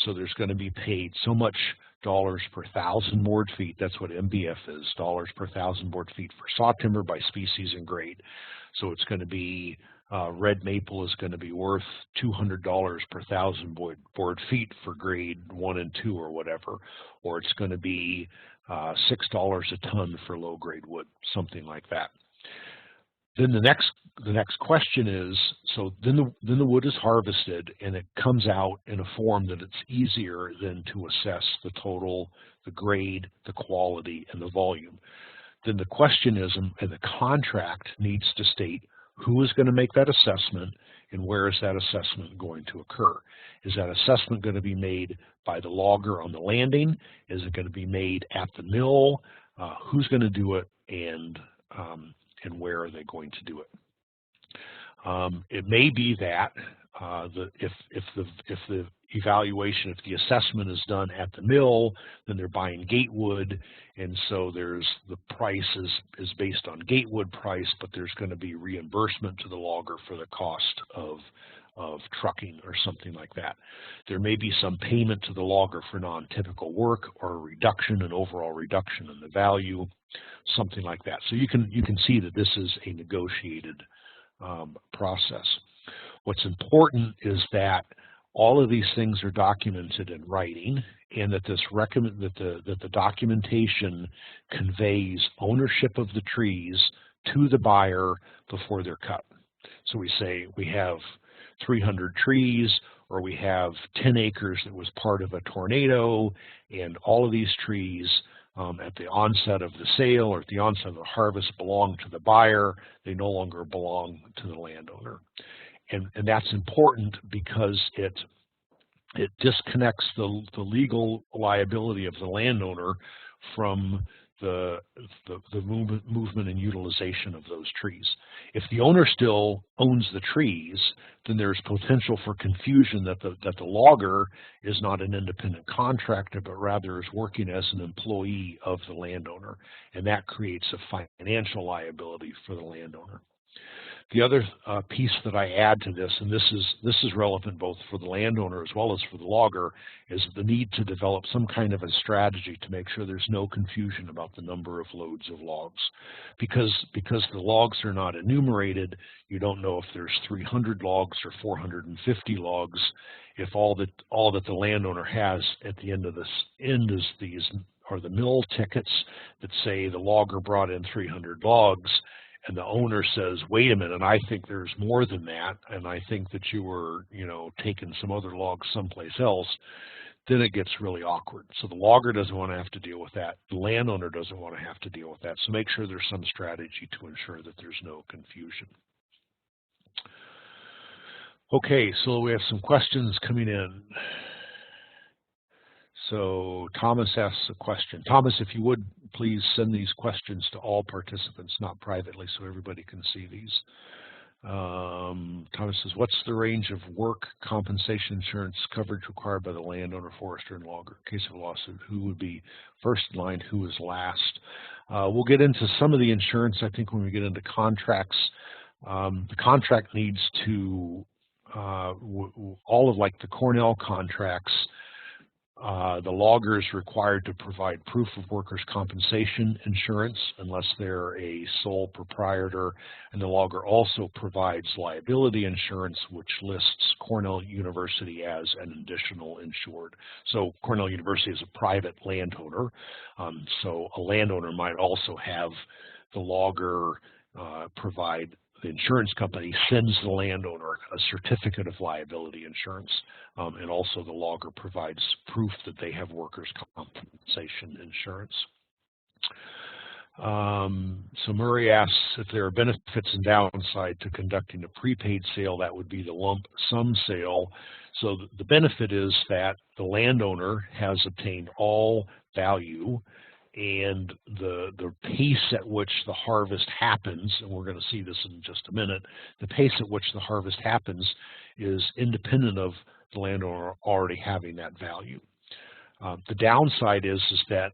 So there's going to be paid so much dollars per 1,000 board feet. That's what MBF is, dollars per 1,000 board feet for saw timber by species and grade. So it's going to be, red maple is going to be worth $200 per 1,000 board feet for grade 1 and 2 or whatever, or it's going to be $6 a ton for low grade wood, something like that. Then the next question is, so then the wood is harvested and it comes out in a form that it's easier than to assess the total, the grade, the quality, and the volume. Then the question is, and the contract needs to state who is going to make that assessment and where is that assessment going to occur. Is that assessment going to be made by the logger on the landing? Is it going to be made at the mill? Who's going to do it, and where are they going to do it? It may be that if the evaluation, if the assessment is done at the mill, then they're buying gatewood, and so the price is based on gatewood price, but there's going to be reimbursement to the logger for the cost of trucking or something like that. There may be some payment to the logger for non-typical work, or a reduction, an overall reduction in the value, something like that. So you can see that this is a negotiated process. What's important is that all of these things are documented in writing, and that the documentation conveys ownership of the trees to the buyer before they're cut. So we say we have 300 trees, or we have 10 acres that was part of a tornado, and all of these trees at the onset of the sale or at the onset of the harvest belong to the buyer. They no longer belong to the landowner. And that's important because it disconnects the legal liability of the landowner from the movement and utilization of those trees. If the owner still owns the trees, then there's potential for confusion that the logger is not an independent contractor, but rather is working as an employee of the landowner, and that creates a financial liability for the landowner. The other piece that I add to this, and this is relevant both for the landowner as well as for the logger, is the need to develop some kind of a strategy to make sure there's no confusion about the number of loads of logs. Because the logs are not enumerated, you don't know if there's 300 logs or 450 logs. If all that the landowner has at the end of this is these are the mill tickets that say the logger brought in 300 logs, and the owner says, wait a minute, I think there's more than that, and I think that you were, taking some other logs someplace else, then it gets really awkward. So the logger doesn't want to have to deal with that. The landowner doesn't want to have to deal with that. So make sure there's some strategy to ensure that there's no confusion. Okay, so we have some questions coming in. So Thomas asks a question. Thomas, if you would, please send these questions to all participants, not privately, so everybody can see these. Thomas says, what's the range of work compensation insurance coverage required by the landowner, forester, and logger? In case of a lawsuit, who would be first in line, who is last? We'll get into some of the insurance, I think, when we get into contracts. The contract needs to, all of like the Cornell contracts, the logger is required to provide proof of workers' compensation insurance unless they're a sole proprietor, and the logger also provides liability insurance, which lists Cornell University as an additional insured. So Cornell University is a private landowner, so a landowner might also have the logger provide. The insurance company sends the landowner a certificate of liability insurance, and also the logger provides proof that they have workers' compensation insurance. So Murray asks if there are benefits and downside to conducting a prepaid sale. That would be the lump sum sale. So the benefit is that the landowner has obtained all value, and the pace at which the harvest happens, and we're going to see this in just a minute, the pace at which the harvest happens is independent of the landowner already having that value. The downside is that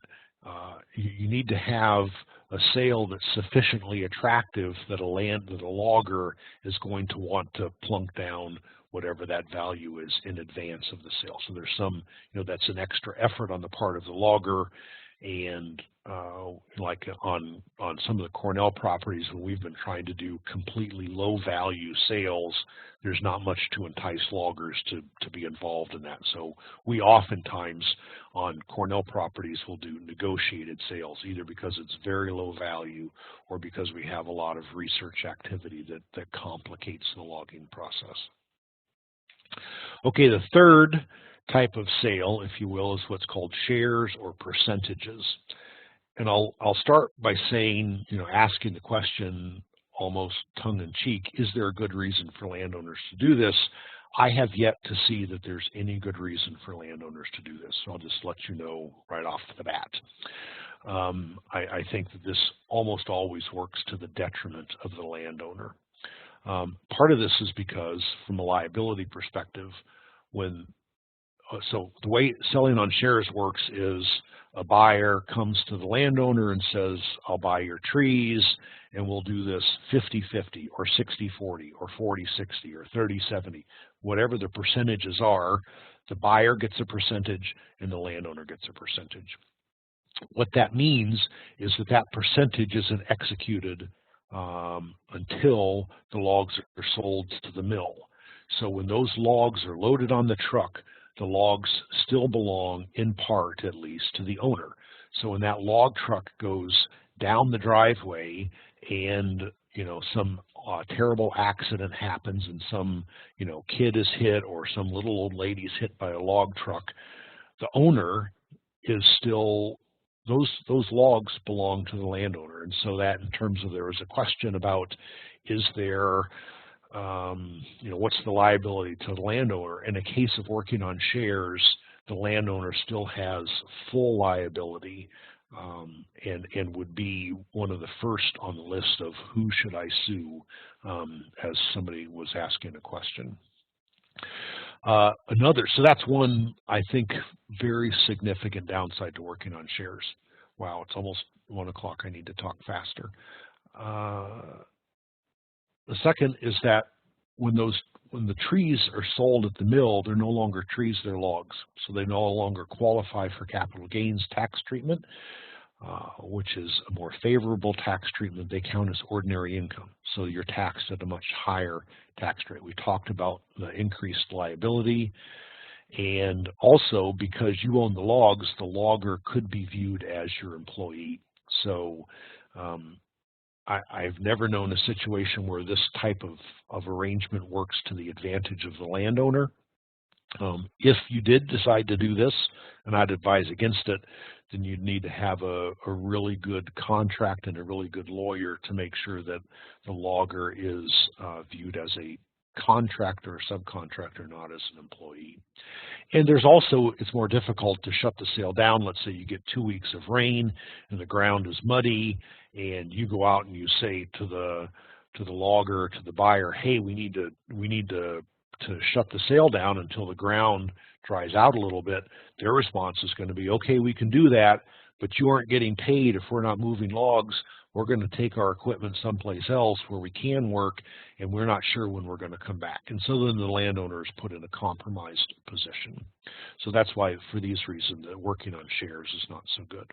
you need to have a sale that's sufficiently attractive that a logger is going to want to plunk down whatever that value is in advance of the sale. So there's some, that's an extra effort on the part of the logger. And like on some of the Cornell properties, when we've been trying to do completely low value sales, there's not much to entice loggers to be involved in that. So we oftentimes on Cornell properties will do negotiated sales, either because it's very low value or because we have a lot of research activity that complicates the logging process. Okay, the third type of sale, if you will, is what's called shares or percentages. And I'll start by saying, asking the question almost tongue-in-cheek, is there a good reason for landowners to do this? I have yet to see that there's any good reason for landowners to do this, so I'll just let you know right off the bat. I think that this almost always works to the detriment of the landowner. Part of this is because, from a liability perspective, so the way selling on shares works is a buyer comes to the landowner and says, I'll buy your trees, and we'll do this 50-50 or 60-40 or 40-60 or 30-70. Whatever the percentages are, the buyer gets a percentage and the landowner gets a percentage. What that means is that percentage isn't executed until the logs are sold to the mill. So when those logs are loaded on the truck, the logs still belong, in part at least, to the owner. So when that log truck goes down the driveway and some terrible accident happens and some kid is hit or some little old lady is hit by a log truck, the owner is still, those logs belong to the landowner. And so that, in terms of, there was a question about, is there what's the liability to the landowner? In a case of working on shares, the landowner still has full liability and would be one of the first on the list of who should I sue, as somebody was asking a question. So that's one, I think, very significant downside to working on shares. Wow, it's almost 1 o'clock. I need to talk faster. The second is that when the trees are sold at the mill, they're no longer trees, they're logs. So they no longer qualify for capital gains tax treatment, which is a more favorable tax treatment. They count as ordinary income. So you're taxed at a much higher tax rate. We talked about the increased liability. And also, because you own the logs, the logger could be viewed as your employee. So I've never known a situation where this type of arrangement works to the advantage of the landowner. If you did decide to do this, and I'd advise against it, then you'd need to have a really good contract and a really good lawyer to make sure that the logger is viewed as a contractor or subcontractor, not as an employee. And there's also, it's more difficult to shut the sale down. Let's say you get 2 weeks of rain and the ground is muddy, and you go out and you say to the logger, to the buyer, hey, we need to shut the sale down until the ground dries out a little bit. Their response is going to be, okay, we can do that, but you aren't getting paid if we're not moving logs. We're going to take our equipment someplace else where we can work, and we're not sure when we're going to come back. And so then the landowner is put in a compromised position. So that's why, for these reasons, working on shares is not so good.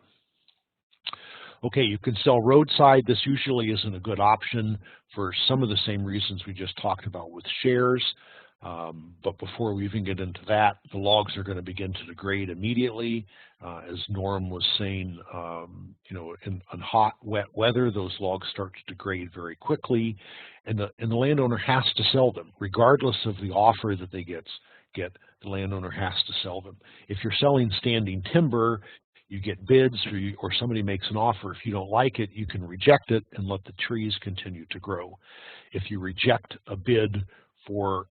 Okay, you can sell roadside. This usually isn't a good option for some of the same reasons we just talked about with shares. But before we even get into that, the logs are going to begin to degrade immediately. As Norm was saying, in hot, wet weather, those logs start to degrade very quickly, and the landowner has to sell them, regardless of the offer that they get. The landowner has to sell them. If you're selling standing timber, you get bids, or somebody makes an offer. If you don't like it, you can reject it and let the trees continue to grow. If you reject a bid for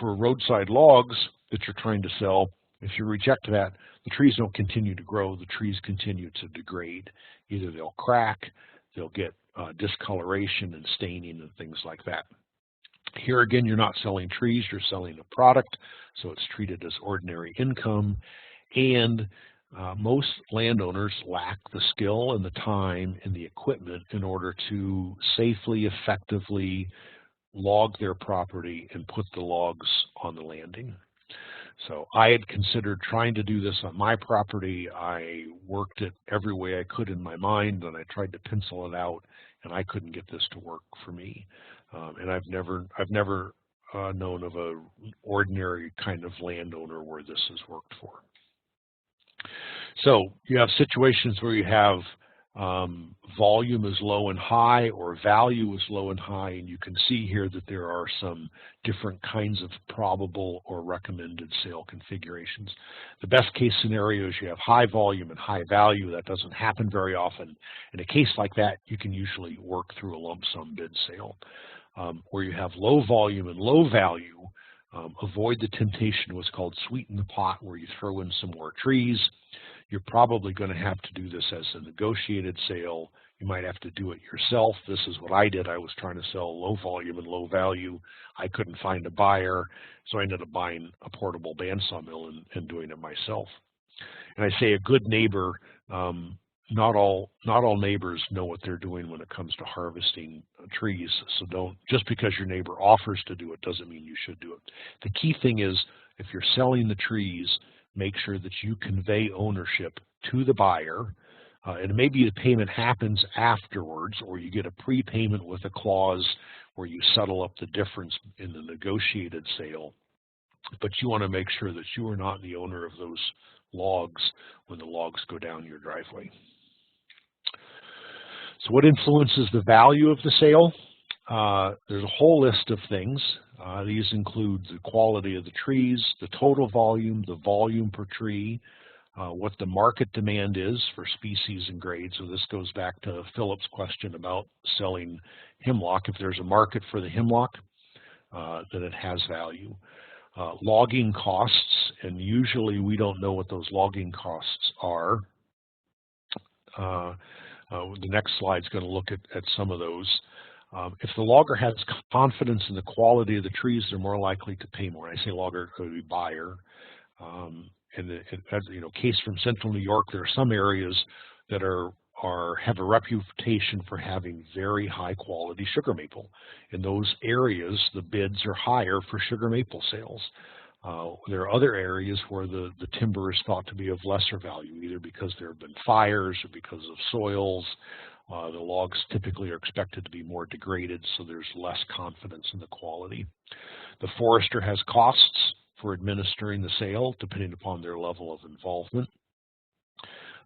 roadside logs that you're trying to sell, if you reject that, the trees don't continue to grow, the trees continue to degrade. Either they'll crack, they'll get discoloration and staining and things like that. Here again, you're not selling trees, you're selling a product, so it's treated as ordinary income, and most landowners lack the skill and the time and the equipment in order to safely, effectively log their property and put the logs on the landing. So I had considered trying to do this on my property. I worked it every way I could in my mind, and I tried to pencil it out, and I couldn't get this to work for me. And I've never known of an ordinary kind of landowner where this has worked for. So you have situations where you have volume is low and high, or value is low and high, and you can see here that there are some different kinds of probable or recommended sale configurations. The best case scenario is you have high volume and high value. That doesn't happen very often. In a case like that, you can usually work through a lump sum bid sale. Where you have low volume and low value, avoid the temptation of what's called sweeten the pot, where you throw in some more trees. You're probably going to have to do this as a negotiated sale. You might have to do it yourself. This is what I did. I was trying to sell low volume and low value. I couldn't find a buyer, so I ended up buying a portable bandsaw mill and doing it myself. And I say a good neighbor, not all neighbors know what they're doing when it comes to harvesting trees. So don't, just because your neighbor offers to do it doesn't mean you should do it. The key thing is, if you're selling the trees, make sure that you convey ownership to the buyer. And maybe the payment happens afterwards, or you get a prepayment with a clause where you settle up the difference in the negotiated sale. But you want to make sure that you are not the owner of those logs when the logs go down your driveway. So what influences the value of the sale? There's a whole list of things. These include the quality of the trees, the total volume, the volume per tree, what the market demand is for species and grade. So this goes back to Philip's question about selling hemlock. If there's a market for the hemlock, then it has value. Logging costs, and usually we don't know what those logging costs are. The next slide is going to look at some of those. If the logger has confidence in the quality of the trees, they're more likely to pay more. I say logger, it could be buyer. Case from Central New York, there are some areas that have a reputation for having very high quality sugar maple. In those areas, the bids are higher for sugar maple sales. There are other areas where the timber is thought to be of lesser value, either because there have been fires or because of soils. The logs typically are expected to be more degraded, so there's less confidence in the quality. The forester has costs for administering the sale, depending upon their level of involvement.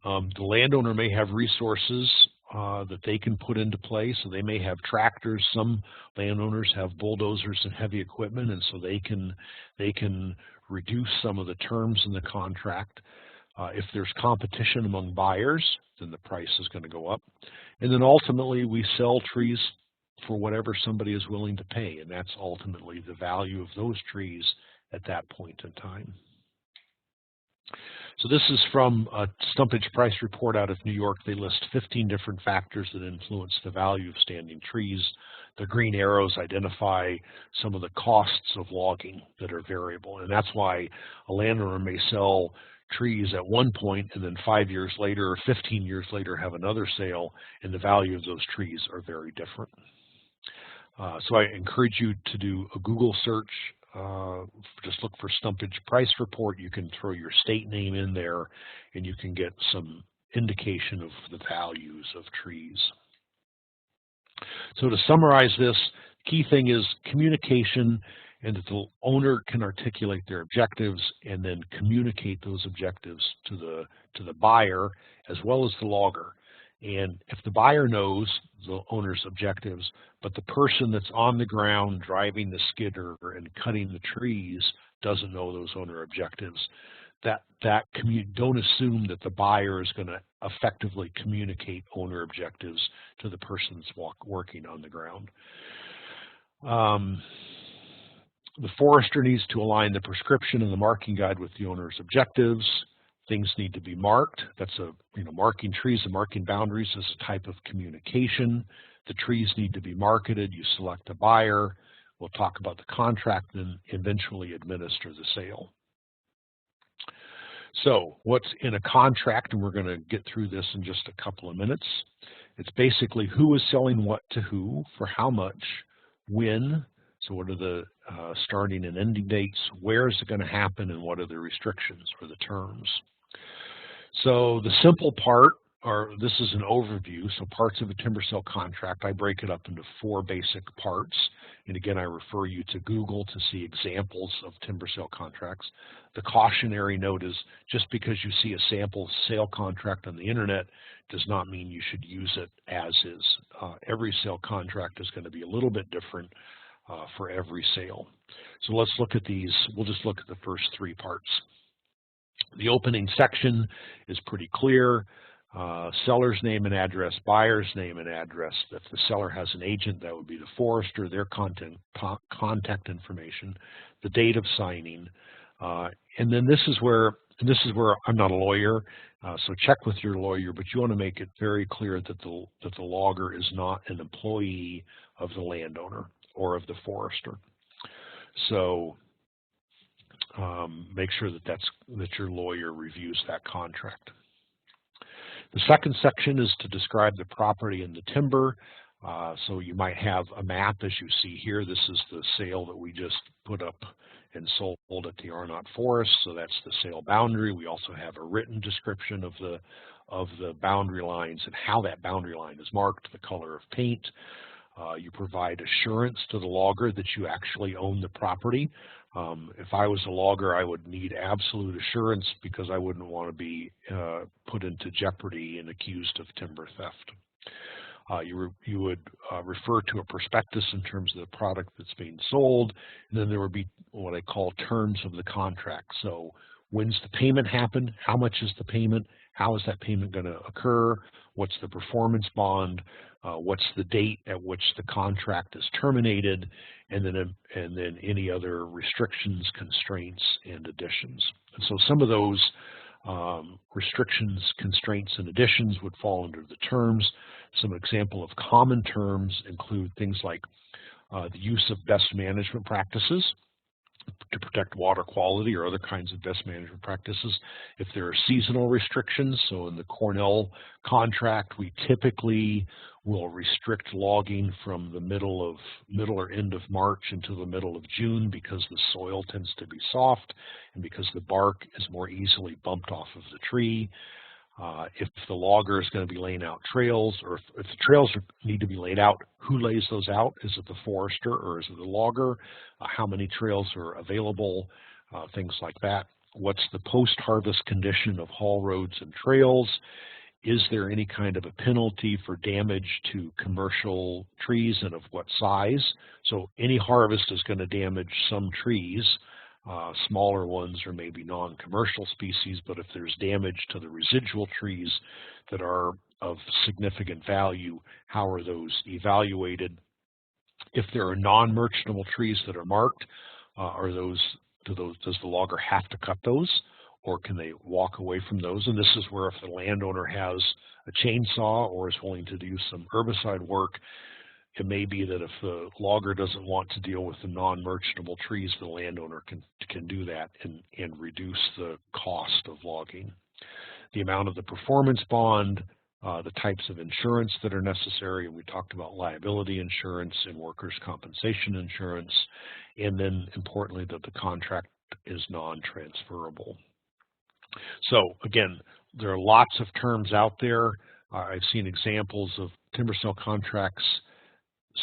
The landowner may have resources that they can put into play. So they may have tractors. Some landowners have bulldozers and heavy equipment, and so they can reduce some of the terms in the contract. If there's competition among buyers, then the price is going to go up. And then ultimately we sell trees for whatever somebody is willing to pay, and that's ultimately the value of those trees at that point in time. So this is from a stumpage price report out of New York. They list 15 different factors that influence the value of standing trees. The green arrows identify some of the costs of logging that are variable, and that's why a landowner may sell trees at one point and then 5 years later or 15 years later have another sale, and the value of those trees are very different. So I encourage you to do a Google search. Just look for stumpage price report. You can throw your state name in there and you can get some indication of the values of trees. So to summarize this, key thing is communication, and that the owner can articulate their objectives and then communicate those objectives to the buyer as well as the logger. And if the buyer knows the owner's objectives, but the person that's on the ground driving the skidder and cutting the trees doesn't know those owner objectives, don't assume that the buyer is going to effectively communicate owner objectives to the person that's working on the ground. The forester needs to align the prescription and the marking guide with the owner's objectives. Things need to be marked. That's marking trees and marking boundaries is a type of communication. The trees need to be marketed. You select a buyer. We'll talk about the contract and eventually administer the sale. So what's in a contract, and we're going to get through this in just a couple of minutes. It's basically who is selling what to who, for how much, when. So what are the starting and ending dates? Where is it going to happen, and what are the restrictions or the terms? So the simple part, this is an overview, so parts of a timber sale contract, I break it up into 4 basic parts. And again, I refer you to Google to see examples of timber sale contracts. The cautionary note is just because you see a sample sale contract on the internet does not mean you should use it as is. Every sale contract is going to be a little bit different for every sale. So let's look at these. We'll just look at the first 3 parts. The opening section is pretty clear. Seller's name and address, buyer's name and address. If the seller has an agent, that would be the forester, their contact information, the date of signing, and then this is where I'm not a lawyer, so check with your lawyer, but you want to make it very clear that the logger is not an employee of the landowner or of the forester. So make sure that your lawyer reviews that contract. The second section is to describe the property and the timber. So you might have a map as you see here. This is the sale that we just put up and sold at the Arnott Forest. So that's the sale boundary. We also have a written description of the boundary lines and how that boundary line is marked, the color of paint. You provide assurance to the logger that you actually own the property. If I was a logger, I would need absolute assurance because I wouldn't want to be put into jeopardy and accused of timber theft. You would refer to a prospectus in terms of the product that's being sold, and then there would be what I call terms of the contract. So when's the payment happen? How much is the payment? How is that payment going to occur? What's the performance bond? What's the date at which the contract is terminated? And then any other restrictions, constraints, and additions. And so some of those restrictions, constraints, and additions would fall under the terms. Some example of common terms include things like the use of best management practices to protect water quality or other kinds of best management practices. If there are seasonal restrictions, so in the Cornell contract, we typically will restrict logging from the middle or end of March until the middle of June because the soil tends to be soft and because the bark is more easily bumped off of the tree. If the logger is going to be laying out trails, or if the trails need to be laid out, who lays those out? Is it the forester or is it the logger? How many trails are available? Things like that. What's the post-harvest condition of haul roads and trails? is there any kind of a penalty for damage to commercial trees and of what size? So any harvest is going to damage some trees, smaller ones or maybe non-commercial species, but if there's damage to the residual trees that are of significant value, how are those evaluated? If there are non-merchantable trees that are marked, does the logger have to cut those, or can they walk away from those? And this is where if the landowner has a chainsaw or is willing to do some herbicide work, it may be that if the logger doesn't want to deal with the non-merchantable trees, the landowner can do that and reduce the cost of logging. The amount of the performance bond, the types of insurance that are necessary, and we talked about liability insurance and workers' compensation insurance, and then importantly that the contract is non-transferable. So again, there are lots of terms out there. I've seen examples of timber sale contracts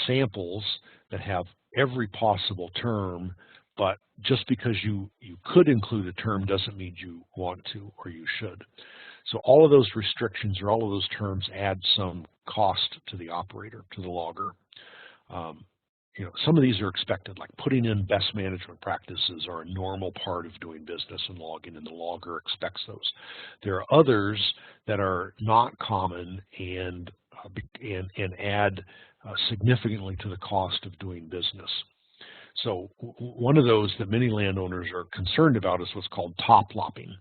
samples that have every possible term, but just because you could include a term doesn't mean you want to or you should. So all of those restrictions or all of those terms add some cost to the operator, to the logger. Some of these are expected, like putting in best management practices are a normal part of doing business in logging, and the logger expects those. There are others that are not common and add significantly to the cost of doing business. So one of those that many landowners are concerned about is what's called top lopping.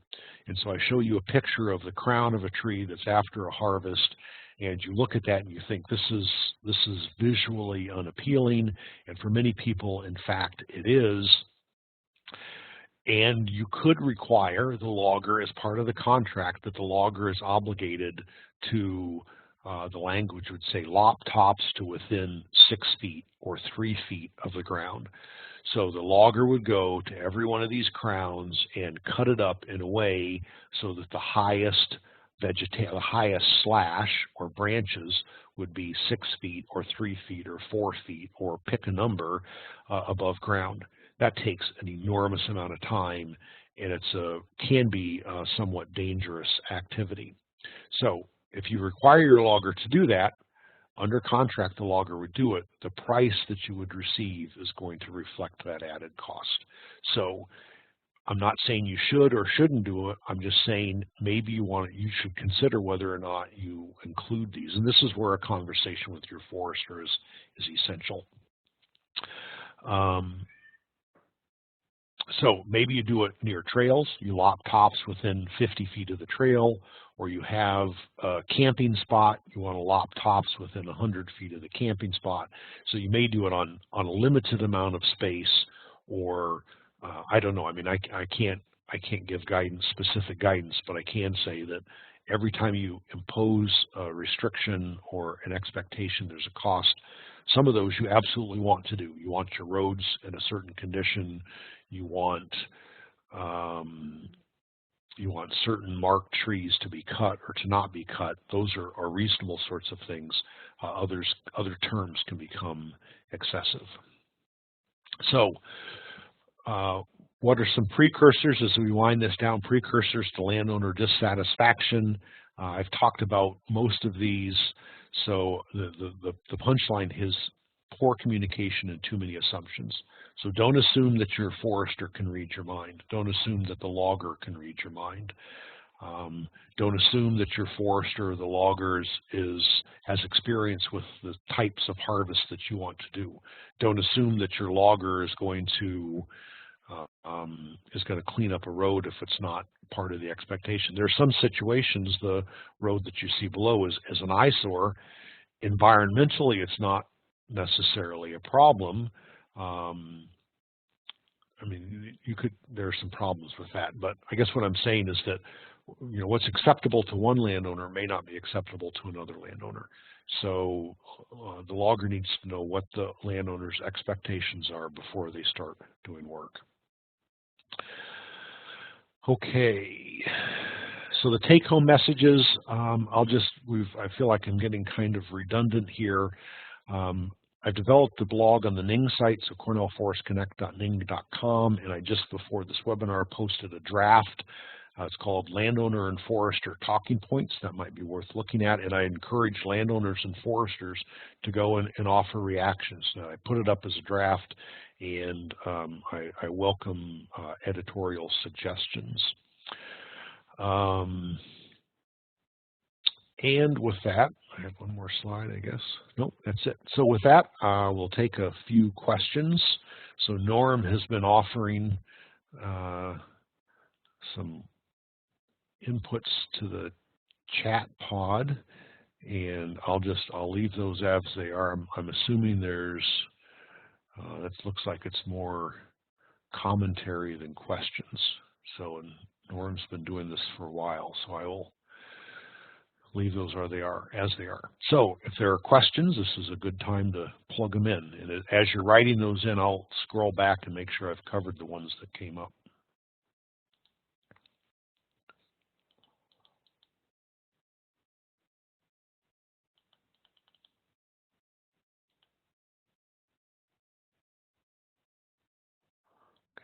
And so I show you a picture of the crown of a tree that's after a harvest, and you look at that and you think this is visually unappealing, and for many people, in fact, it is. And you could require the logger, as part of the contract, that the logger is obligated to, the language would say, lop tops to within 6 feet or 3 feet of the ground. So the logger would go to every one of these crowns and cut it up in a way so that the highest slash or branches would be 6 feet or 3 feet or 4 feet, or pick a number above ground. That takes an enormous amount of time, and can be a somewhat dangerous activity. So if you require your logger to do that, under contract the logger would do it. The price that you would receive is going to reflect that added cost. So I'm not saying you should or shouldn't do it. I'm just saying maybe you should consider whether or not you include these. And this is where a conversation with your forester is essential. So maybe you do it near trails. You lop tops within 50 feet of the trail, or you have a camping spot. You want to lop tops within 100 feet of the camping spot. So you may do it on a limited amount of space, or I don't know. I mean, I can't give specific guidance, but I can say that every time you impose a restriction or an expectation, there's a cost. Some of those you absolutely want to do. You want your roads in a certain condition. You want certain marked trees to be cut or to not be cut. Those are reasonable sorts of things. Other terms can become excessive. So what are some precursors as we wind this down? Precursors to landowner dissatisfaction. I've talked about most of these. So the punchline is poor communication and too many assumptions. So don't assume that your forester can read your mind. Don't assume that the logger can read your mind. Don't assume that your forester or the loggers has experience with the types of harvest that you want to do. Don't assume that your logger is going to clean up a road if it's not part of the expectation. There are some situations the road that you see below is an eyesore. Environmentally, it's not necessarily a problem. I mean, there are some problems with that, but I guess what I'm saying is that what's acceptable to one landowner may not be acceptable to another landowner. So the logger needs to know what the landowner's expectations are before they start doing work. Okay, so the take-home messages, I feel like I'm getting kind of redundant here. I've developed a blog on the Ning site, so cornellforestconnect.ning.com, and I just before this webinar posted a draft It's called Landowner and Forester Talking Points. That might be worth looking at, and I encourage landowners and foresters to go and offer reactions. Now, I put it up as a draft, and I welcome editorial suggestions. And with that, I have one more slide, I guess. Nope, that's it. So with that, we'll take a few questions. So Norm has been offering some inputs to the chat pod, and I'll leave those as they are. I'm assuming there's that looks like it's more commentary than questions. So, and Norm's been doing this for a while, so I will leave those as they are. So if there are questions, this is a good time to plug them in. And as you're writing those in, I'll scroll back and make sure I've covered the ones that came up.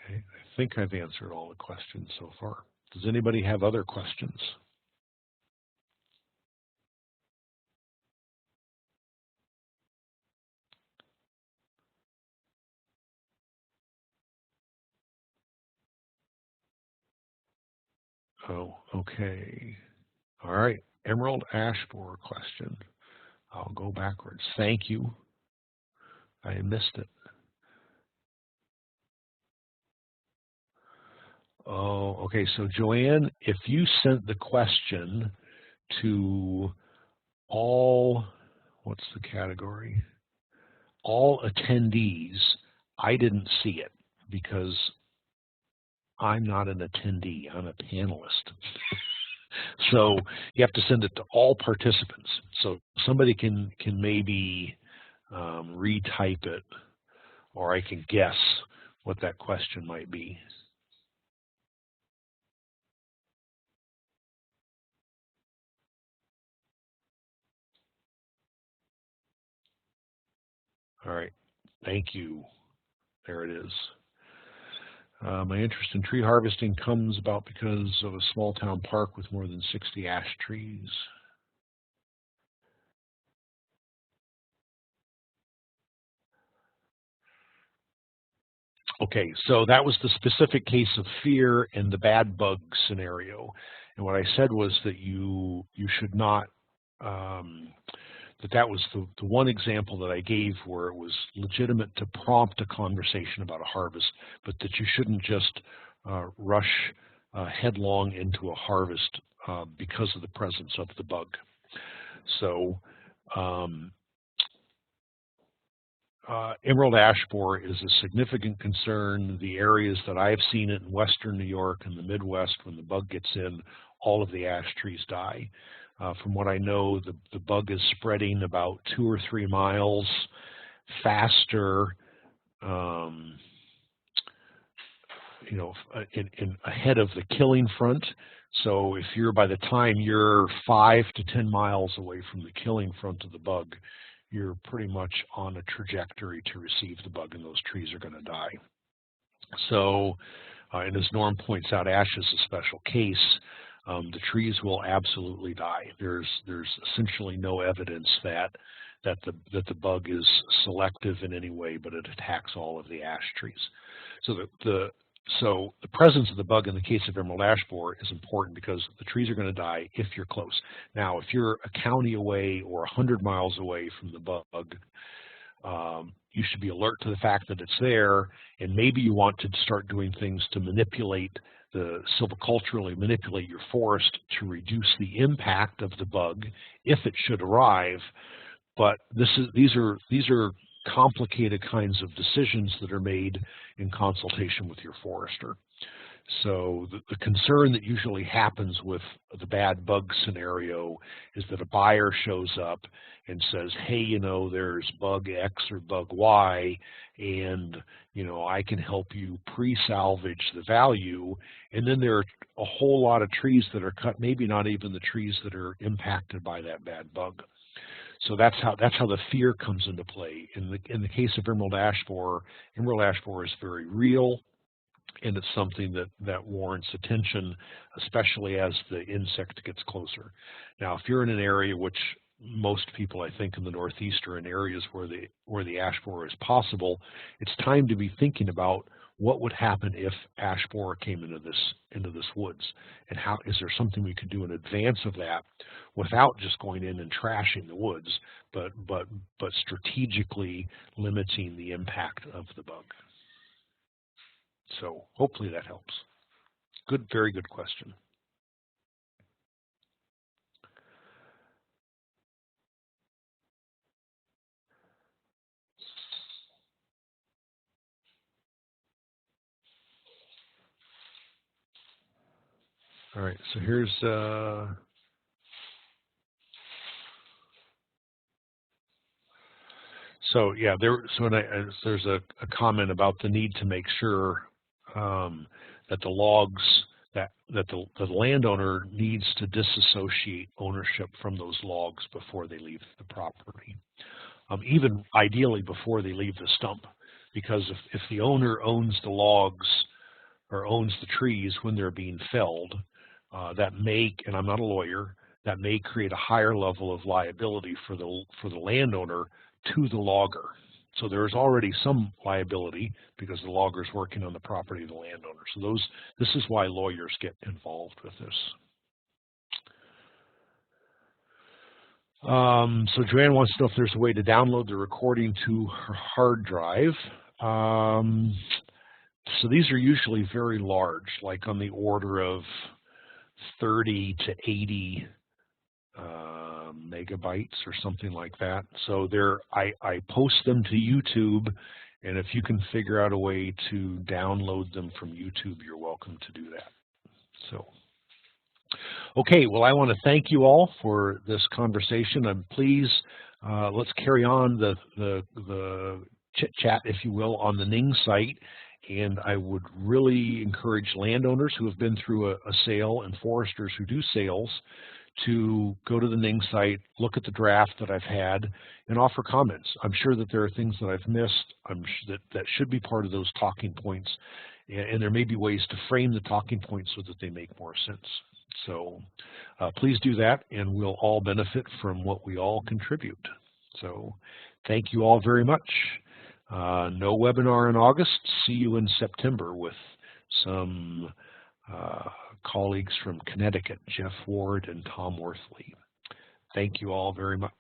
Okay, I think I've answered all the questions so far. Does anybody have other questions? Oh, okay. All right, emerald ash borer question. I'll go backwards. Thank you. I missed it. Oh, okay. So Joanne, if you sent the question to all, what's the category? All attendees, I didn't see it because I'm not an attendee. I'm a panelist. So you have to send it to all participants. So somebody can maybe retype it, or I can guess what that question might be. All right, thank you. There it is. My interest in tree harvesting comes about because of a small town park with more than 60 ash trees. Okay, so that was the specific case of fear and the bad bug scenario. And what I said was that you should not, that was the one example that I gave where it was legitimate to prompt a conversation about a harvest, but that you shouldn't just rush headlong into a harvest because of the presence of the bug. So emerald ash borer is a significant concern. The areas that I've seen it in western New York and the Midwest, when the bug gets in, all of the ash trees die. From what I know, the bug is spreading about 2 or 3 miles faster, ahead of the killing front. So if by the time you're 5 to 10 miles away from the killing front of the bug, you're pretty much on a trajectory to receive the bug, and those trees are going to die. So, and as Norm points out, ash is a special case. The trees will absolutely die. There's essentially no evidence that the bug is selective in any way, but it attacks all of the ash trees. So So the presence of the bug in the case of emerald ash borer is important because the trees are going to die if you're close. Now, if you're a county away or 100 miles away from the bug, you should be alert to the fact that it's there, and maybe you want to start doing things to silviculturally manipulate your forest to reduce the impact of the bug if it should arrive. But these are complicated kinds of decisions that are made in consultation with your forester. So the concern that usually happens with the bad bug scenario is that a buyer shows up and says, hey, there's bug X or bug Y, and, I can help you pre-salvage the value. And then there are a whole lot of trees that are cut, maybe not even the trees that are impacted by that bad bug. So that's how the fear comes into play. In the case of emerald ash borer is very real. and it's something that warrants attention, especially as the insect gets closer. Now, if you're in an area, which most people I think in the Northeast are in areas where the ash borer is possible, it's time to be thinking about what would happen if ash borer came into this woods, and how is there something we could do in advance of that without just going in and trashing the woods, but strategically limiting the impact of the bug. So hopefully that helps. Good, very good question. All right, so here's so yeah, there's a comment about the need to make sure that the logs that the landowner needs to disassociate ownership from those logs before they leave the property, even ideally before they leave the stump, because if the owner owns the logs or owns the trees when they're being felled, that may, and I'm not a lawyer, that may create a higher level of liability for the landowner to the logger. So there's already some liability because the logger is working on the property of the landowner. So this is why lawyers get involved with this. So Joanne wants to know if there's a way to download the recording to her hard drive. So these are usually very large, like on the order of 30 to 80 megabytes or something like that. So I post them to YouTube, and if you can figure out a way to download them from YouTube, you're welcome to do that. So, okay, well, I want to thank you all for this conversation. I'm pleased. Let's carry on the chit chat, if you will, on the Ning site. And I would really encourage landowners who have been through a sale and foresters who do sales to go to the Ning site, look at the draft that I've had, and offer comments. I'm sure that there are things that I've missed. That should be part of those talking points, and there may be ways to frame the talking points so that they make more sense. So please do that, and we'll all benefit from what we all contribute. So thank you all very much. No webinar in August. See you in September with some colleagues from Connecticut, Jeff Ward and Tom Worthley. Thank you all very much.